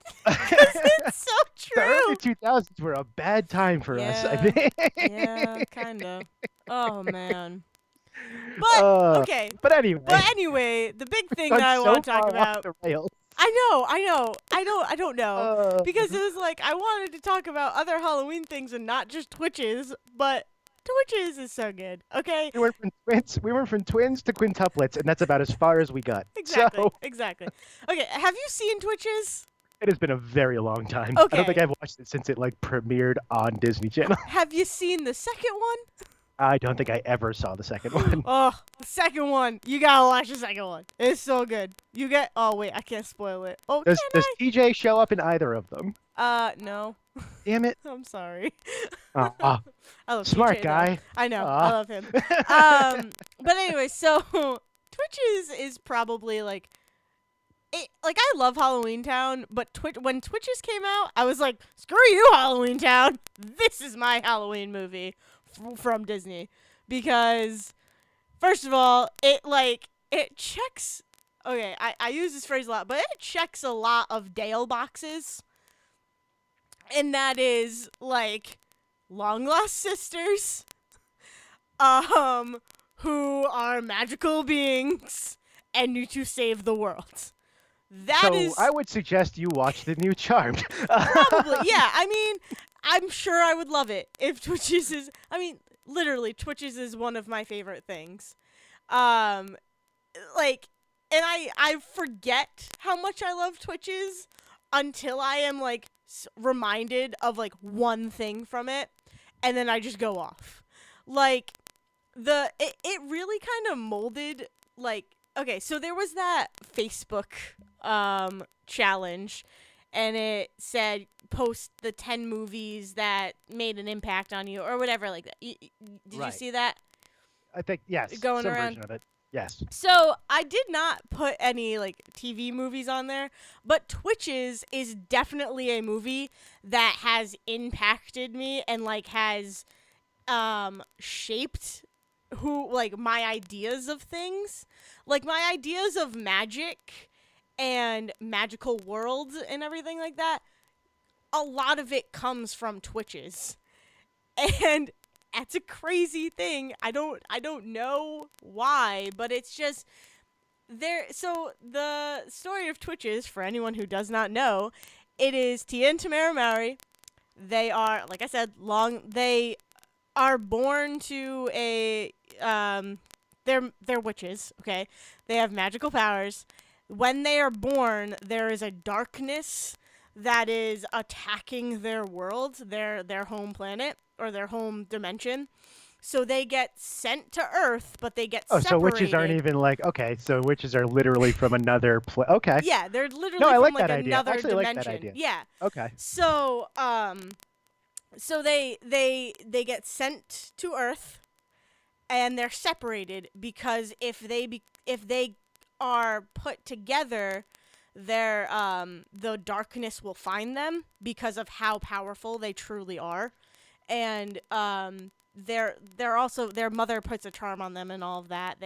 'Cause it's so true. The early 2000s were a bad time for us, I think. Yeah, kind of. Oh man. But okay. But anyway, the big thing that I want to talk about. I don't know. Because it was like I wanted to talk about other Halloween things and not just Twitches, but Twitches is so good. Okay. We went from twins to quintuplets, and that's about as far as we got. Exactly. So, Exactly. Okay. Have you seen Twitches? it has been a very long time. Okay. I don't think I've watched it since it like premiered on Disney Channel. Have you seen the second one? I don't think I ever saw the second one. Oh, the second one. You gotta watch the second one. It's so good. Oh wait, I can't spoil it. Oh, Does can TJ show up in either of them? No. Damn it. I'm sorry. I love smart TJ, guy. though. I know. I love him. But anyway, so Twitches is probably like it. Like, I love Halloween Town, but when Twitches came out, I was like, screw you, Halloween Town. This is my Halloween movie from Disney, because first of all, it checks. Okay, I use this phrase a lot, but it checks a lot of Dale boxes. And that is, like, long lost sisters, who are magical beings and need to save the world. I would suggest you watch the new Charmed. Probably, yeah. I mean, I'm sure I would love it if Twitches is. I mean, literally, Twitches is one of my favorite things. And I forget how much I love Twitches until I am like reminded of like one thing from it, and then I just go off. Like it really kind of molded, like, okay, so there was that Facebook challenge, and it said post the 10 movies that made an impact on you or whatever like that. Did you see that? I think yes. Going some around. version of it. Yes. So I did not put any like TV movies on there, but Twitches is definitely a movie that has impacted me and like has shaped who like my ideas of things, like my ideas of magic and magical worlds and everything like that. A lot of it comes from Twitches, and that's a crazy thing. I don't know why, but it's just there. So the story of Twitches, for anyone who does not know, it is Tia and Tamara Mowry. They are, like I said, they are born to a they're witches, okay? They have magical powers. When they are born, there is a darkness that is attacking their world, their home planet or their home dimension. So they get sent to Earth, but they get separated. So witches aren't even like, okay, so witches are literally from another okay. Yeah, they're literally I from like like that idea. another Actually, dimension. I like that idea. Yeah. Okay. So so they get sent to Earth, and they're separated because if they are put together, the darkness will find them because of how powerful they truly are, and they're also, their mother puts a charm on them and all of that.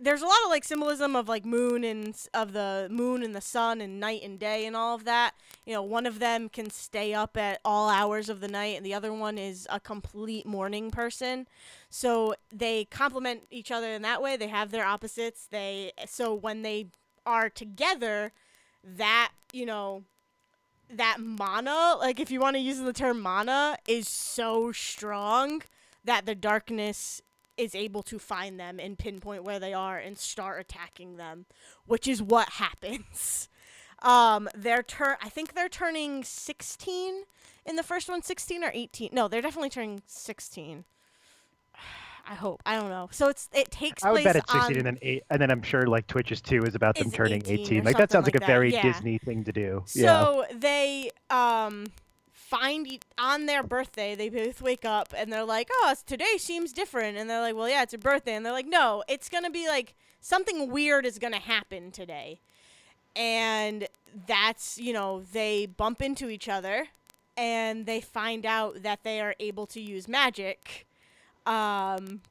there's a lot of like symbolism of like of the moon and the sun and night and day and all of that. One of them can stay up at all hours of the night, and the other one is a complete morning person. So they complement each other in that way. They have their opposites. So when they are together, that that mana, like if you want to use the term mana, is so strong that the darkness is able to find them and pinpoint where they are and start attacking them, which is what happens. I think they're turning 16 in the first one, 16 or 18. No, they're definitely turning 16. I hope. I don't know. So it takes I would place bet it's 16 on and then 8, and then I'm sure like Twitch's 2 is about them is turning 18 or Like that sounds something like a that. very Yeah. Disney thing to do. So they find on their birthday, they both wake up and they're like, "Oh, today seems different." And they're like, "Well, yeah, it's your birthday." And they're like, "No, it's going to be like something weird is going to happen today." And that's, they bump into each other and they find out that they are able to use magic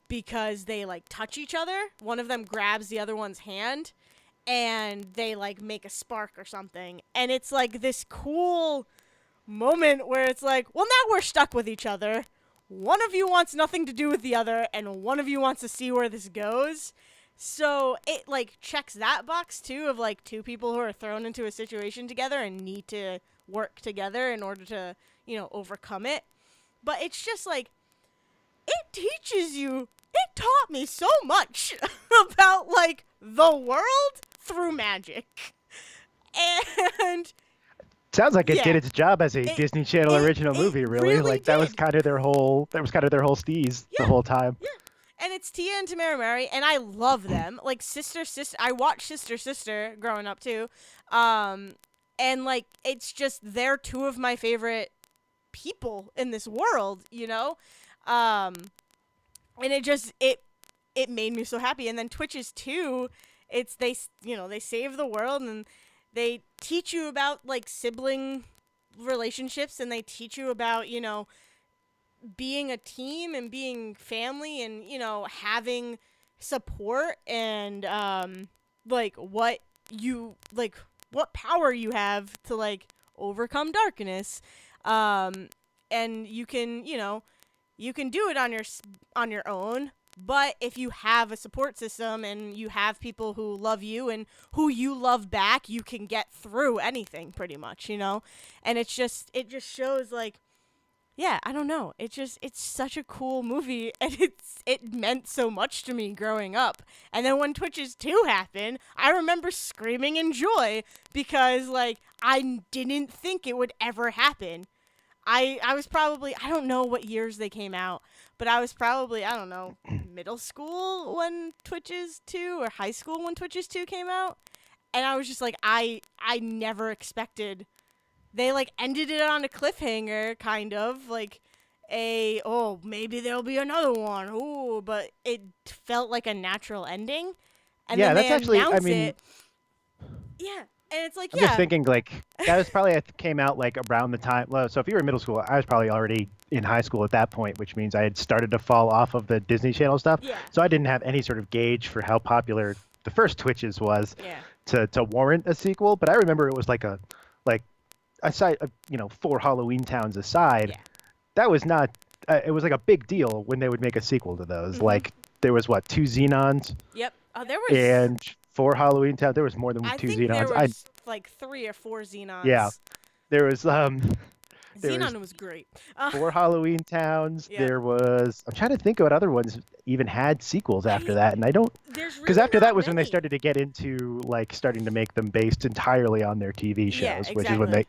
because they like touch each other. One of them grabs the other one's hand and they like make a spark or something. And it's like this cool moment where it's like, well, now we're stuck with each other. One of you wants nothing to do with the other, and one of you wants to see where this goes. So it like checks that box too of like two people who are thrown into a situation together and need to work together in order to, overcome it. But it's just like, it teaches you, it taught me so much about like the world through magic. And sounds like it yeah. did its job as a Disney Channel original movie, really. Really Like that was did. kind of their whole steez the whole time. Yeah. And it's Tia and Tamara Mary, and I love them. Like Sister. I watched Sister growing up too. And like it's just they're two of my favorite people in this world, and it made me so happy. And then Twitches too, it's they save the world and they teach you about like sibling relationships, and they teach you about being a team and being family and having support and like what power you have to like overcome darkness. And you can do it on your own, but if you have a support system and you have people who love you and who you love back, you can get through anything pretty much, And it just shows like, yeah, I don't know. It's such a cool movie, and it meant so much to me growing up. And then when Twitches 2 happened, I remember screaming in joy because like I didn't think it would ever happen. I was probably, I don't know what years they came out, but I was probably, I don't know, middle school when Twitches 2 or high school when Twitches 2 came out. And I was just like, I never expected. They like ended it on a cliffhanger, kind of like maybe there'll be another one. Ooh, but it felt like a natural ending. And Yeah, then that's they actually, I announce mean, it. Yeah, and it's like, I'm just thinking like that was probably came out like around the time. Well, so if you were in middle school, I was probably already in high school at that point, which means I had started to fall off of the Disney Channel stuff. Yeah. So I didn't have any sort of gauge for how popular the first Twitches was to warrant a sequel. But I remember it was like aside, 4 Halloween Towns aside, that was not. It was like a big deal when they would make a sequel to those. Mm-hmm. Like there was 2 Xenons. Yep. There was. And 4 Halloween Towns. There was more than 2 Xenons. There was like 3 or 4 Xenons. Yeah, there was Xenon was great. 4 Halloween Towns. Yeah. There was. I'm trying to think of what other ones even had sequels after that, and I don't. Because after that was when they started to get into like starting to make them based entirely on their TV shows, which is when they.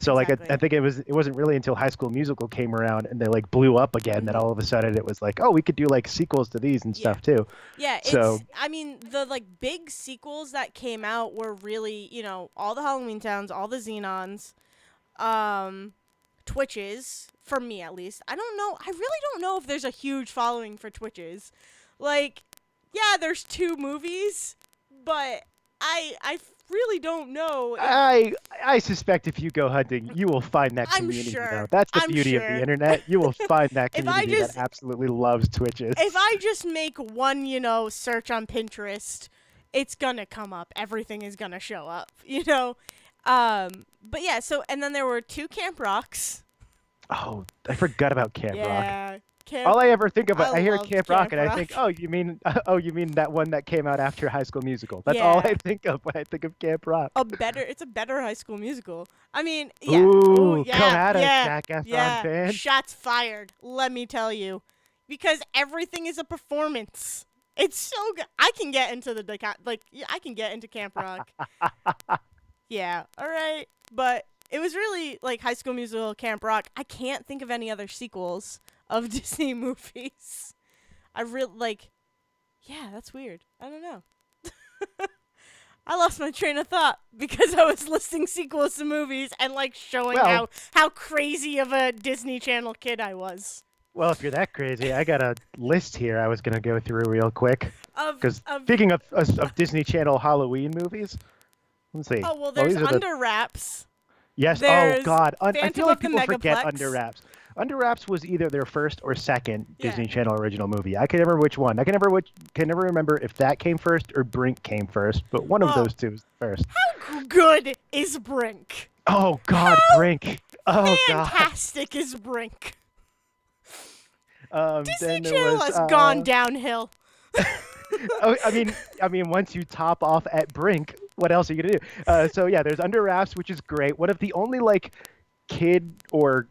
So like I think it wasn't really until High School Musical came around and they like blew up again that all of a sudden it was like, oh, we could do like sequels to these and stuff too. Yeah. So I mean the like big sequels that came out were really all the Halloween Towns, all the Xenons, Twitches, for me at least. I don't know. I really don't know if there's a huge following for Twitches. Like, yeah, there's 2 movies, but I really don't know. I suspect if you go hunting, you will find that I'm community. sure. That's the I'm beauty of the sure. internet. You will find that If I community that just absolutely loves Twitches. if I just make one, search on Pinterest, it's gonna come up. Everything is gonna show up, But yeah, so and then there were 2 Camp Rocks. Oh, I forgot about Camp Rock. Yeah. All I ever think about, I I hear loved Camp Rock, Camp and I Rock. think, oh, you mean that one that came out after High School Musical? That's all Yeah. I think of when I think of Camp Rock. It's a better High School Musical. I mean, yeah. Ooh, yeah, come at us, yeah, Zac Efron yeah. fans. Shots fired. Let me tell you, because everything is a performance. It's so good. I can get into I can get into Camp Rock. Yeah. All right. But it was really like High School Musical, Camp Rock. I can't think of any other sequels of Disney movies. I really Yeah, that's weird. I don't know. I lost my train of thought because I was listing sequels to movies and showing how crazy of a Disney Channel kid I was. Well, if you're that crazy, I got a list here I was going to go through real quick. Of Because speaking of Disney Channel Halloween movies, let's see. Oh, well, there's these are Under Wraps. Yes. There's Oh God. I Phantom feel like of the people forget Megaplex. Under Wraps. Under Wraps was either their first or second Yeah. Disney Channel original movie. I can never remember which one. I can never remember if that came first or Brink came first. But one of those two was first. How good is Brink? Oh God, Brink. Oh God. Fantastic is Brink. Disney Then there Channel was, has gone downhill. I mean, once you top off at Brink, what else are you gonna do? So yeah, there's Under Wraps, which is great. One of the only kid or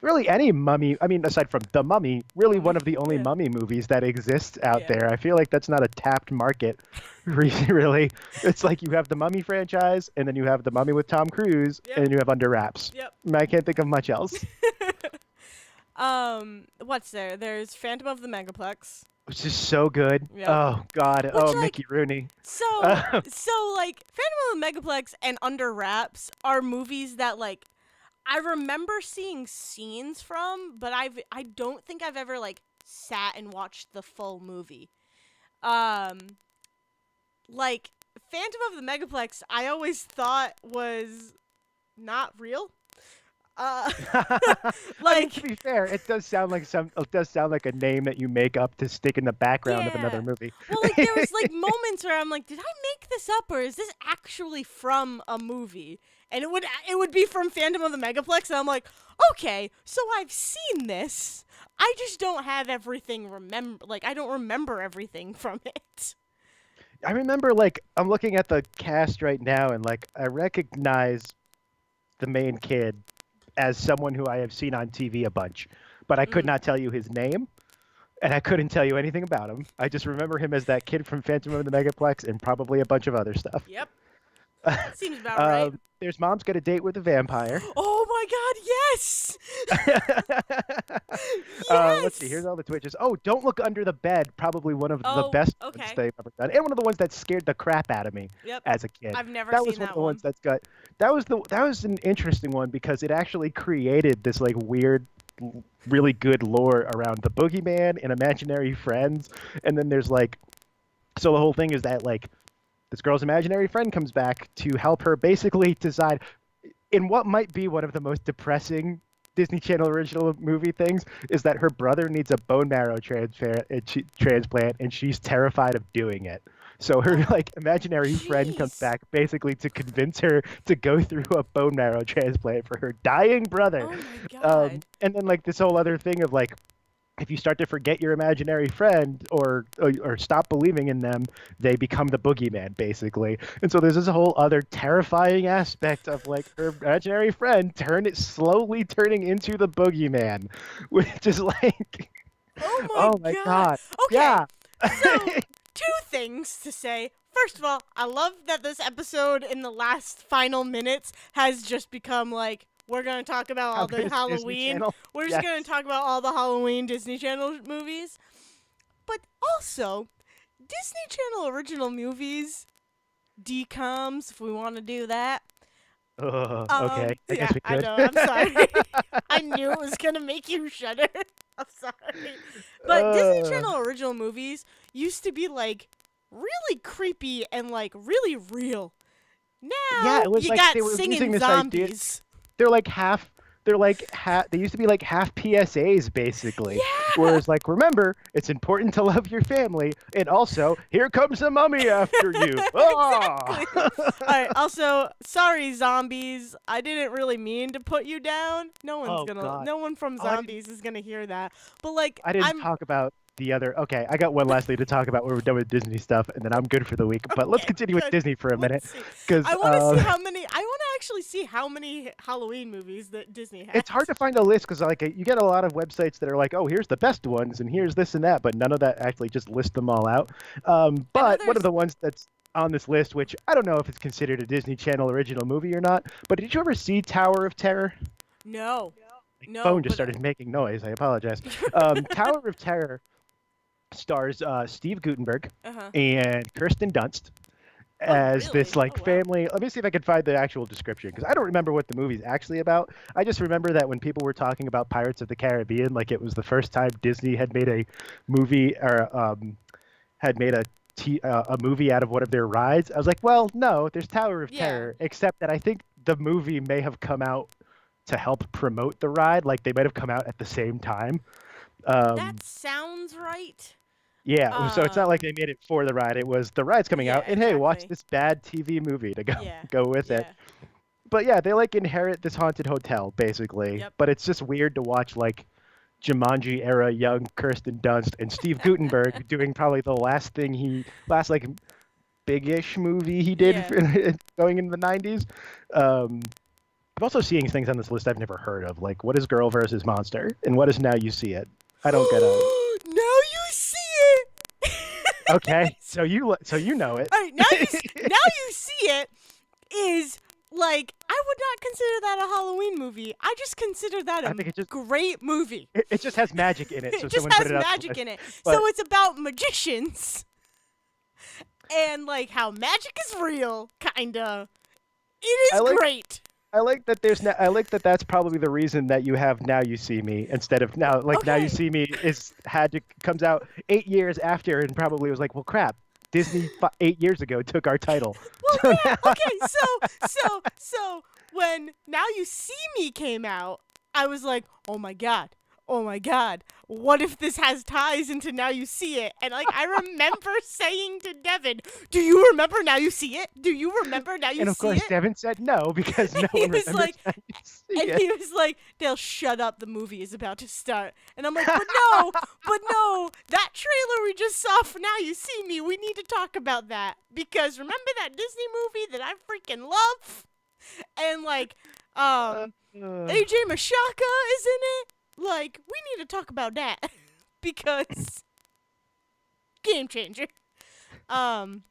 really any mummy. I mean, aside from The Mummy, really one of the only mummy movies that exists out there. I feel like that's not a tapped market, really. It's like you have the Mummy franchise, and then you have the Mummy with Tom Cruise, and then you have Under Wraps. Yep. I can't think of much else. What's there? There's Phantom of the Megaplex. Which is so good. Yep. Oh God. Mickey Rooney. So Phantom of the Megaplex and Under Wraps are movies that I remember seeing scenes from, but I don't think I've ever sat and watched the full movie. Phantom of the Megaplex, I always thought was not real. I mean, to be fair, it does sound like a name that you make up to stick in the background of another movie. Well, there was moments where I'm like, did I make this up or is this actually from a movie? And it would be from Phantom of the Megaplex, and I'm like, okay, so I've seen this. I just don't have everything I don't remember everything from it. I remember I'm looking at the cast right now, and I recognize the main kid as someone who I have seen on TV a bunch, but I could not tell you his name, and I couldn't tell you anything about him. I just remember him as that kid from Phantom of the Megaplex and probably a bunch of other stuff. Yep. Seems about right. There's Mom's Got a Date with a Vampire. Oh my God, yes! Let's see. Here's all the Twitches. Oh, Don't Look Under the Bed. Probably one of the best ones they've ever done, and one of the ones that scared the crap out of me as a kid. I've never that seen was one that of the ones that's got. That was an interesting one because it actually created this weird, really good lore around the boogeyman and imaginary friends, and then there's so the whole thing is that this girl's imaginary friend comes back to help her basically decide in what might be one of the most depressing Disney Channel original movie things is that her brother needs a bone marrow transplant and she's terrified of doing it. So her imaginary friend comes back basically to convince her to go through a bone marrow transplant for her dying brother. Oh my God. And then this whole other thing of if you start to forget your imaginary friend or stop believing in them, they become the boogeyman, basically. And so there's this whole other terrifying aspect of her imaginary friend slowly turning into the boogeyman, which is oh my God. Okay. Yeah. So 2 things to say. First of all, I love that this episode in the last final minutes has just become we're going to talk about all the Halloween. We're just going to talk about all the Halloween Disney Channel movies. But also, Disney Channel original movies, DComs, if we want to do that. Okay. I guess we could. I know. I'm sorry. I knew it was going to make you shudder. I'm sorry. But Disney Channel original movies used to be really creepy and really real. Yeah, Now it was you like got they were using singing this idea. zombies. They're like half. They used to be like half PSAs basically. Yeah. Whereas like remember, it's important to love your family, and also here comes a mummy after you. Ah! Exactly. All right. Also, sorry, zombies. I didn't really mean to put you down. Oh God. No one from Oh, zombies is gonna hear that. But like, I didn't I'm talk about the other. Okay, I got one last thing to talk about when we're done with Disney stuff, and then I'm good for the week. But let's okay. continue with Good. Disney for a minute, Let's see. because I want to see how many. I want to actually see how many Halloween movies that Disney has. it's hard to find a list because like you get a lot of websites that are like, oh, here's the best ones, and here's this and that, but none of that actually just list them all out. I know But one of there's. the ones that's on this list, which I don't know if it's considered a Disney Channel original movie or not, but did you ever see Tower of Terror? No. My No. phone just But. started making noise. I apologize. Tower of Terror stars Steve Guttenberg Uh huh. and Kirsten Dunst Oh as really? this like Oh wow. family. Let me see if I can find the actual description because I don't remember what the movie's actually about. I just remember that when people were talking about Pirates of the Caribbean, like it was the first time Disney had made a movie or had made a movie out of one of their rides. I was like, well, no, there's Tower of Yeah. Terror, except that I think the movie may have come out to help promote the ride. Like they might have come out at the same time. That Um, sounds right. Yeah, so it's not like they made it for the ride. It was the ride's coming Yeah. out, and hey, watch Exactly. this bad TV movie to go Yeah. go with it. Yeah. But yeah, they like inherit this haunted hotel basically. Yep. But it's just weird to watch like Jumanji era young Kirsten Dunst and Steve Guttenberg doing probably the last like big-ish movie he did Yeah. going into the 90s. I'm also seeing things on this list I've never heard of, like what is Girl versus Monster and what is Now You See It. I don't get a. Now you see it. Okay, so you know it. All right, now you see it is like I would not consider that a Halloween movie. I just consider that I a think great movie. it just has magic in it, so It just someone put has it on the magic list. in it. But So it's about magicians and like how magic is real, kinda. It I is like great. I like that that's probably the reason that you have Now You See Me instead of Now You Okay. See Me is had to comes out 8 years after and probably was like, well, crap, Disney 8 years ago took our title. Well, So yeah. now Okay. So when Now You See Me came out, I was like, oh my god, oh my god. What if this has ties into Now You See It? And like I remember saying to Devin, "Do you remember Now You See It? Do you remember Now You and of See course It?" Devin said no because no He one was remembers like, Now You See and It. he was like, "Dale, shut up. The movie is about to start." And I'm like, but no, that trailer we just saw for Now You See Me, we need to talk about that. Because remember that Disney movie that I freaking love? And like, Uh, AJ Mashaka is in it. Like, we need to talk about that. Because game changer. Um,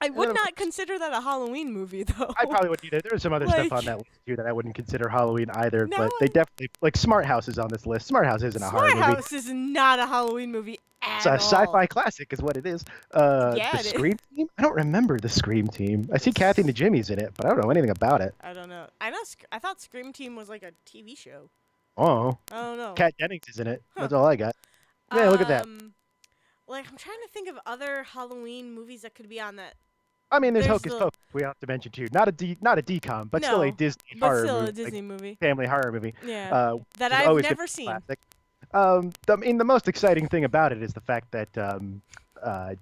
I and would then of not course, consider that a Halloween movie though. I probably wouldn't either. There's some other stuff on Like, that list too that I wouldn't consider Halloween either, now but they definitely like Smart House is on this list. Smart House isn't a horror Smart movie. House is not a Halloween movie It's at a all. sci-fi classic, is what it is. The Yeah, it is. Scream Team. I don't remember the Scream Team. I see Kathy and the Jimmys in it, but I don't know anything about it. I don't know. I know. I thought Scream Team was like a TV show. Oh, I don't know. Kat Dennings is in it. Huh. That's all I got. Yeah, look at that. Like I'm trying to think of other Halloween movies that could be on that. I mean, there's There's Hocus the Pocus. We have to mention too. Not a DCOM, but still a no, Disney but horror still movie, a Disney movie. family horror movie. Yeah, that Which has I've always been never a seen. classic. I mean, the most exciting thing about it is the fact that uh,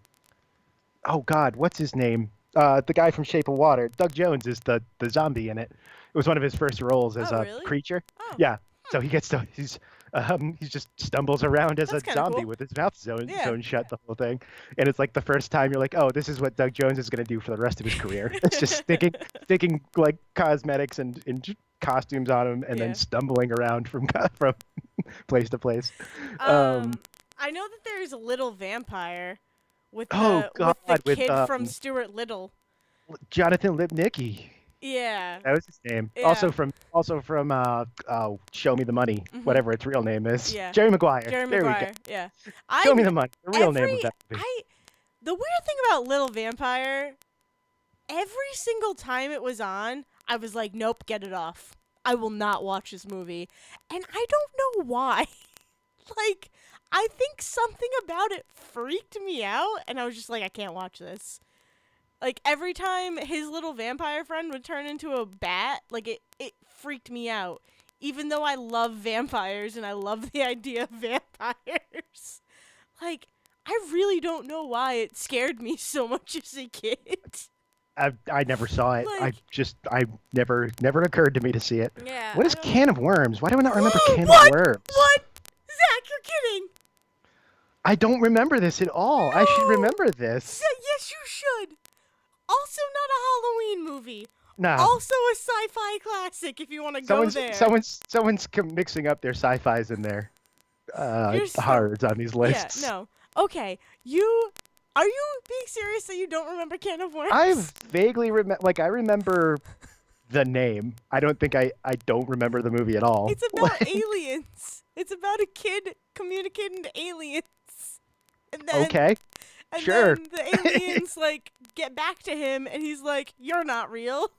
oh God, what's his name? The guy from Shape of Water, Doug Jones, is the zombie in it. It was one of his first roles as Oh a really? creature. Oh, Yeah, so he just stumbles around as That's a kinda zombie cool. with his mouth Yeah. sewn shut the whole thing, and it's like the first time you're like, oh, this is what Doug Jones is gonna do for the rest of his career. It's just sticking like cosmetics and costumes on him, and Yeah. then stumbling around from place to place. Um, I know that there's a Little Vampire with oh the God, with the with kid from Stuart Little. Jonathan Lipnicki. Yeah. That was his name. Yeah. Also from Show Me the Money, Mhm. whatever its real name is. Yeah. Jerry Maguire. Jerry There we go. Maguire. Yeah. Show Me the Money. The real name of every that movie. the weird thing about Little Vampire, every single time it was on, I was like, nope, get it off. I will not watch this movie. And I don't know why. Like, I think something about it freaked me out, and I was just like, I can't watch this. Like every time his little vampire friend would turn into a bat, like it freaked me out. Even though I love vampires and I love the idea of vampires. Like I really don't know why it scared me so much as a kid. I never saw it. Like I never occurred to me to see it. yeah, What I is don't Can of Worms? Why do I not remember Can of What? Worms? What? Zach, you're kidding. I don't remember this at all. I should No. remember this. Yes, you should. Also not a Halloween movie. Nah. Also a sci-fi classic if you want to go there. Someone's mixing up their sci-fis and their You're so- horrors on these lists. Yeah, no. Okay, are you being serious that you don't remember Can of Worms? I vaguely remember, like I remember the name. I don't think I don't remember the movie at all. It's about aliens. It's about a kid communicating to aliens. And then, Okay. and sure. then the aliens like get back to him and he's like, "You're not real."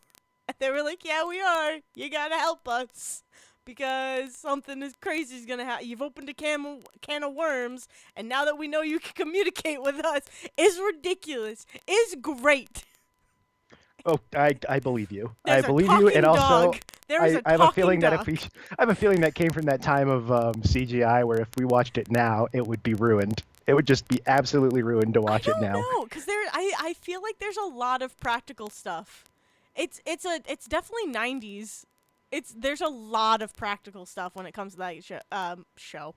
And they were like, "Yeah, we are. You got to help us." Because something is crazy is gonna happen. You've opened a can of worms, and now that we know you can communicate with us, is ridiculous. Is great. Oh, I believe you. There's I a believe you, and talking also dog. There's a I have a feeling talking that dog. I have a feeling that came from that time of CGI where if we watched it now, it would be ruined. It would just be absolutely ruined to watch it now. I don't know, cause I feel like there's a lot of practical stuff. It's definitely 90s. There's a lot of practical stuff when it comes to that show,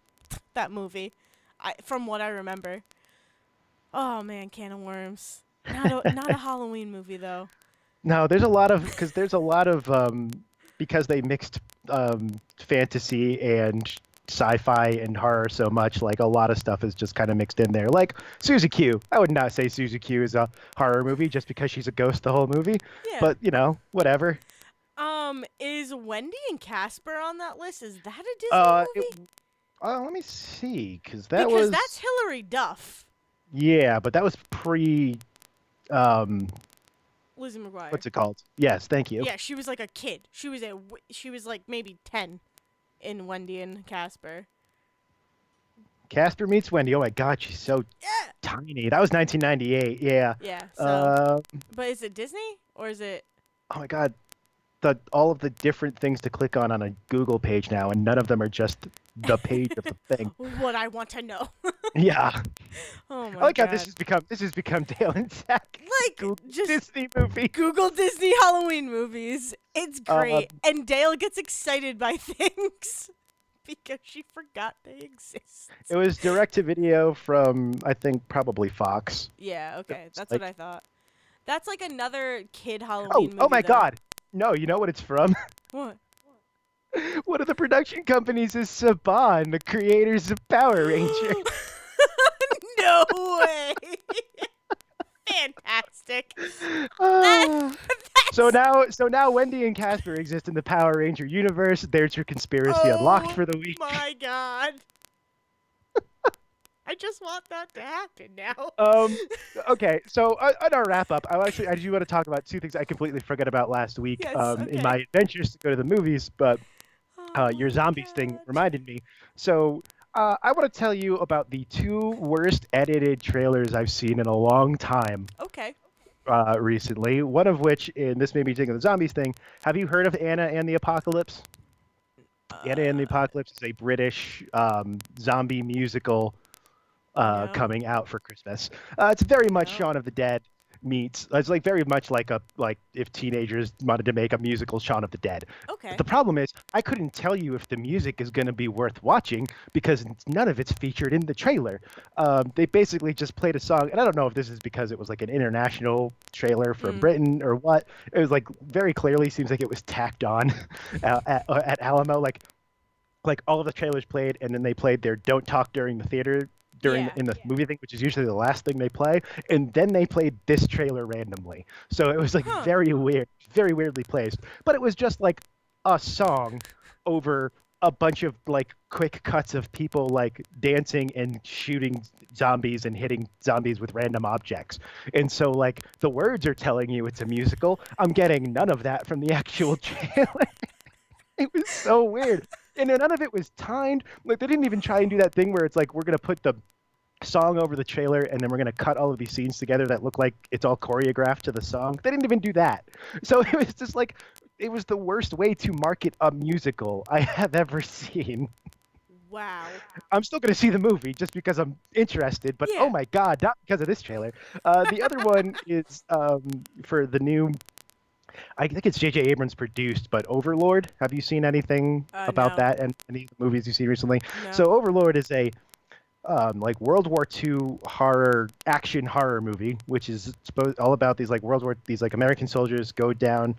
that movie. From what I remember. Oh man, Can of Worms. Not a Halloween movie though. No, there's a lot of because they mixed fantasy and sci-fi and horror so much, like a lot of stuff is just kind of mixed in there. Like Suzy Q. I would not say Suzy Q is a horror movie just because she's a ghost the whole movie. Yeah. But, whatever. Is Wendy and Casper on that list? Is that a Disney movie? Let me see, because That's Hilary Duff. Yeah, but that was pre Lizzie McGuire. what's it called? Yes, thank you. Yeah, she was like a kid. She was like maybe 10 in Wendy and Casper. Casper meets Wendy. Oh my God, she's so Yeah. tiny. That was 1998. Yeah. Yeah. So, Uh, but is it Disney or is it? oh my God, all of the different things to click on a Google page now, and none of them are just the page of the thing. What I want to know. Yeah. Oh my I like god. how this has become Dale and Zach. Like Google just Disney movie. Google Disney Halloween movies. It's great. And Dale gets excited by things because she forgot they exist. It was direct to video from I think probably Fox. Yeah, okay. It's That's like- what I thought. That's like another kid Halloween Oh, movie. oh my though. God. No, you know what it's from? What? One of the production companies is Saban, the creators of Power Ranger. No way. Fantastic. Ah. So now Wendy and Casper exist in the Power Ranger universe. There's your conspiracy unlocked for the week. My god. I just want that to happen now. Okay, so on our wrap up, I do want to talk about two things I completely forgot about last week Yes, in okay. my adventures to go to the movies, but your my zombies thing God. reminded me. So I want to tell you about the two worst edited trailers I've seen in a long time Okay. recently. One of which, and this made me think of the zombies thing. Have you heard of Anna and the Apocalypse? Anna and the Apocalypse is a British zombie musical No. coming out for Christmas. It's very much No. Shaun of the Dead meets. It's like very much like if teenagers wanted to make a musical Shaun of the Dead. Okay. The problem is I couldn't tell you if the music is going to be worth watching because none of it's featured in the trailer. They basically just played a song, and I don't know if this is because it was like an international trailer from Britain or what. It was like very clearly seems like it was tacked on at Alamo. Like all of the trailers played, and then they played their "Don't Talk During the Theater." In the movie thing, which is usually the last thing they play, and then they played this trailer randomly. So it was like very weird, very weirdly placed. But it was just like a song over a bunch of like quick cuts of people like dancing and shooting zombies and hitting zombies with random objects. And so like the words are telling you it's a musical. I'm getting none of that from the actual trailer. It was so weird. And none of it was timed. Like they didn't even try and do that thing where it's like we're gonna put the song over the trailer, and then we're gonna cut all of these scenes together that look like it's all choreographed to the song. They didn't even do that. So it was just like it was the worst way to market a musical I have ever seen. Wow. I'm still gonna see the movie just because I'm interested, but oh Yeah. my god, not because of this trailer. The other one is for the new. I think it's J.J. Abrams produced, but Overlord. Have you seen anything about No. that and any movies you've seen recently? No. So Overlord is a like World War II horror action horror movie, which is supposed all about these like these like American soldiers go down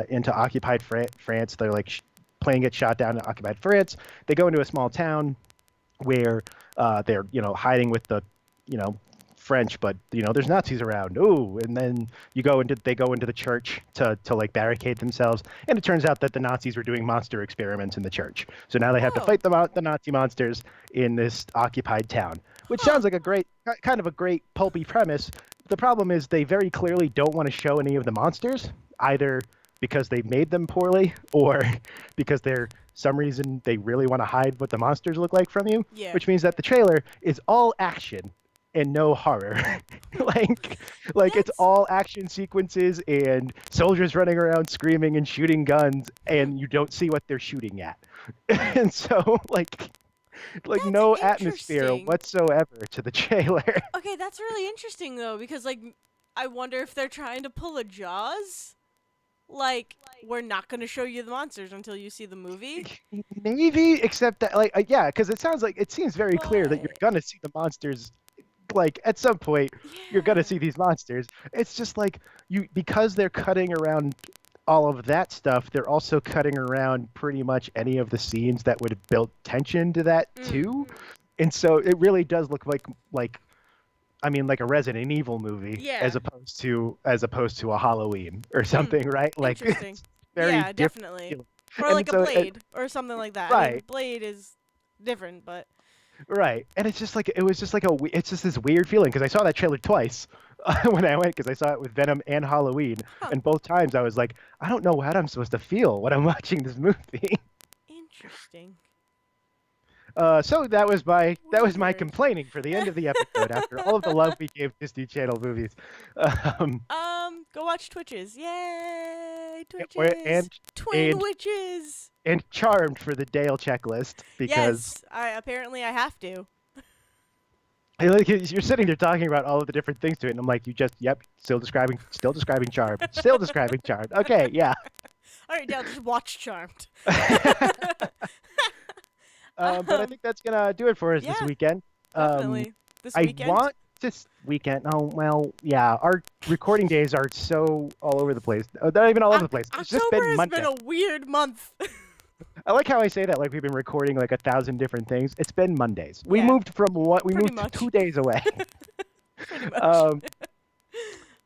into occupied France. They're like plane gets shot down in occupied France. They go into a small town where they're hiding with the you know French, but there's Nazis around. Ooh, and then they go into the church to like barricade themselves, and it turns out that the Nazis were doing monster experiments in the church. So now they have to Oh. fight the Nazi monsters in this occupied town, which Huh. sounds like a great kind of a great pulpy premise. The problem is they very clearly don't want to show any of the monsters, either because they made them poorly or because they're some reason they really want to hide what the monsters look like from you, Yeah. which means that the trailer is all action and no horror. like it's That's all action sequences and soldiers running around screaming and shooting guns, and you don't see what they're shooting at. And so that's no atmosphere interesting. whatsoever to the trailer. Okay, that's really interesting though, because like I wonder if they're trying to pull a Jaws. Like, we're not gonna show you the monsters until you see the movie. Maybe, except that yeah, because it seems very clear that you're But gonna see the monsters. Like at some point you're gonna yeah. see these monsters. It's just like because they're cutting around all of that stuff, they're also cutting around pretty much any of the scenes that would have built tension to that Mm. too. And so it really does look like I mean like a Resident Evil movie Yeah. as opposed to a Halloween or Hmm. something, right? Like Interesting. it's very Yeah, different definitely. feeling. Or And like a so Blade or something like that. I mean, right. Blade is different, but Right, and it's just like it was just like it's just this weird feeling because I saw that trailer twice when I went because I saw it with Venom and Halloween, huh. and both times I was like, I don't know what I'm supposed to feel when I'm watching this movie. Interesting. So that was my Weird. complaining for the end of the episode after all of the love we gave Disney Channel movies. Um, Go watch Twitches. Yay! or- Twitches. and Twin and witches. and Charmed for the Dale checklist because Yes, I have to. you're sitting there talking about all of the different things to it, and I'm like, yep, still describing Charmed, still describing Charmed. Okay, yeah. All right, Dale, just watch Charmed. But I think that's gonna do it for us this Yeah, weekend. Um, definitely. This I weekend. want this weekend. Oh well, yeah. Our recording days are so all over the place. They're not even all over the place. It's just October been has Monday. been a weird month. I like how I say that. Like we've been recording like 1,000 different things. It's been Mondays. We Yeah. moved from what? We Pretty moved much. 2 days away. Pretty much. um,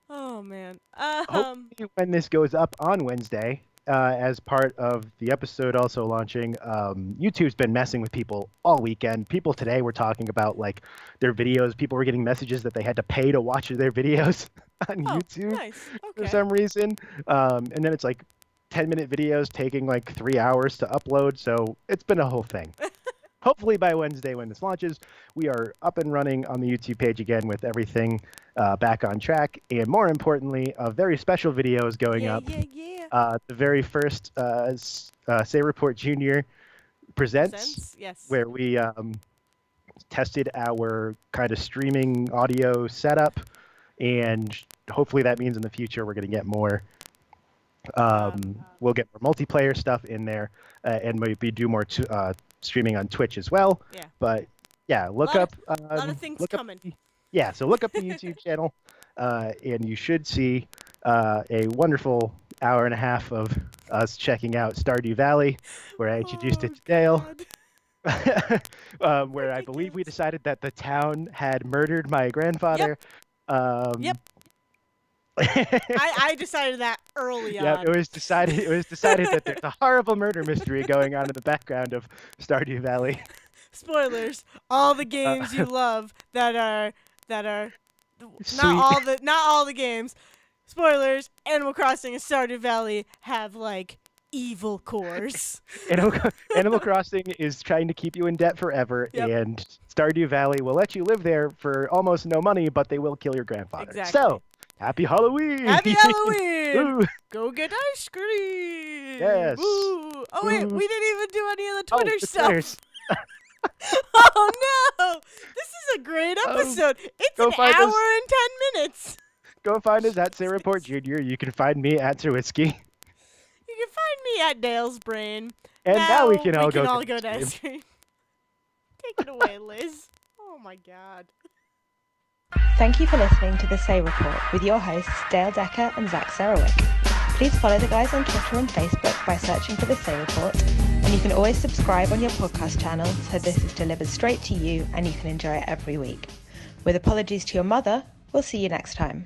Oh man. hopefully, when this goes up on Wednesday, as part of the episode also launching, YouTube's been messing with people all weekend. People today were talking about like their videos. People were getting messages that they had to pay to watch their videos on Oh, YouTube nice. for Okay. some reason. And then it's like 10-minute videos taking like 3 hours to upload. So it's been a whole thing. Hopefully by Wednesday when this launches, we are up and running on the YouTube page again with everything back on track. And more importantly, a very special video is going Yeah, up. yeah. The very first Say Report Jr. presents, Sense? Yes. where we tested our kind of streaming audio setup. And hopefully that means in the future we're going to get more. We'll get more multiplayer stuff in there and maybe do more streaming on Twitch as well. Yeah. But yeah, look Lot up. A lot of things look up coming. yeah, so look up the YouTube channel, and you should see a wonderful hour and a half of us checking out Stardew Valley, where I introduced it to Dale. Where I believe we Ridiculous. decided that the town had murdered my grandfather. Yep. Yep. I decided that early Yeah, on. it was decided. It was decided that there's a horrible murder mystery going on in the background of Stardew Valley. Spoilers. All the games you love that are Sweet. not all the games. Spoilers. Animal Crossing and Stardew Valley have like evil course. Animal Crossing is trying to keep you in debt forever, Yep. and Stardew Valley will let you live there for almost no money, but they will kill your grandfather. Exactly. So, happy Halloween! Happy Halloween! Ooh, Go get ice cream! yes. Woo. Oh wait, Ooh. we didn't even do any of the Oh, Twitter the stuff. Twitters. Oh no! This is a great Oh, episode. It's go an find hour us. and 10 minutes. Go find us at sayreportjr. You can find me at Zerwitsky. You can find me at Dale's Brain. And now we can all go go to to ice cream. Take it away, Liz. Oh my god. Thank you for listening to The Say Report with your hosts Dale Decker and Zach Sarowick. Please follow the guys on Twitter and Facebook by searching for The Say Report, and you can always subscribe on your podcast channel so this is delivered straight to you and you can enjoy it every week. With apologies to your mother, we'll see you next time.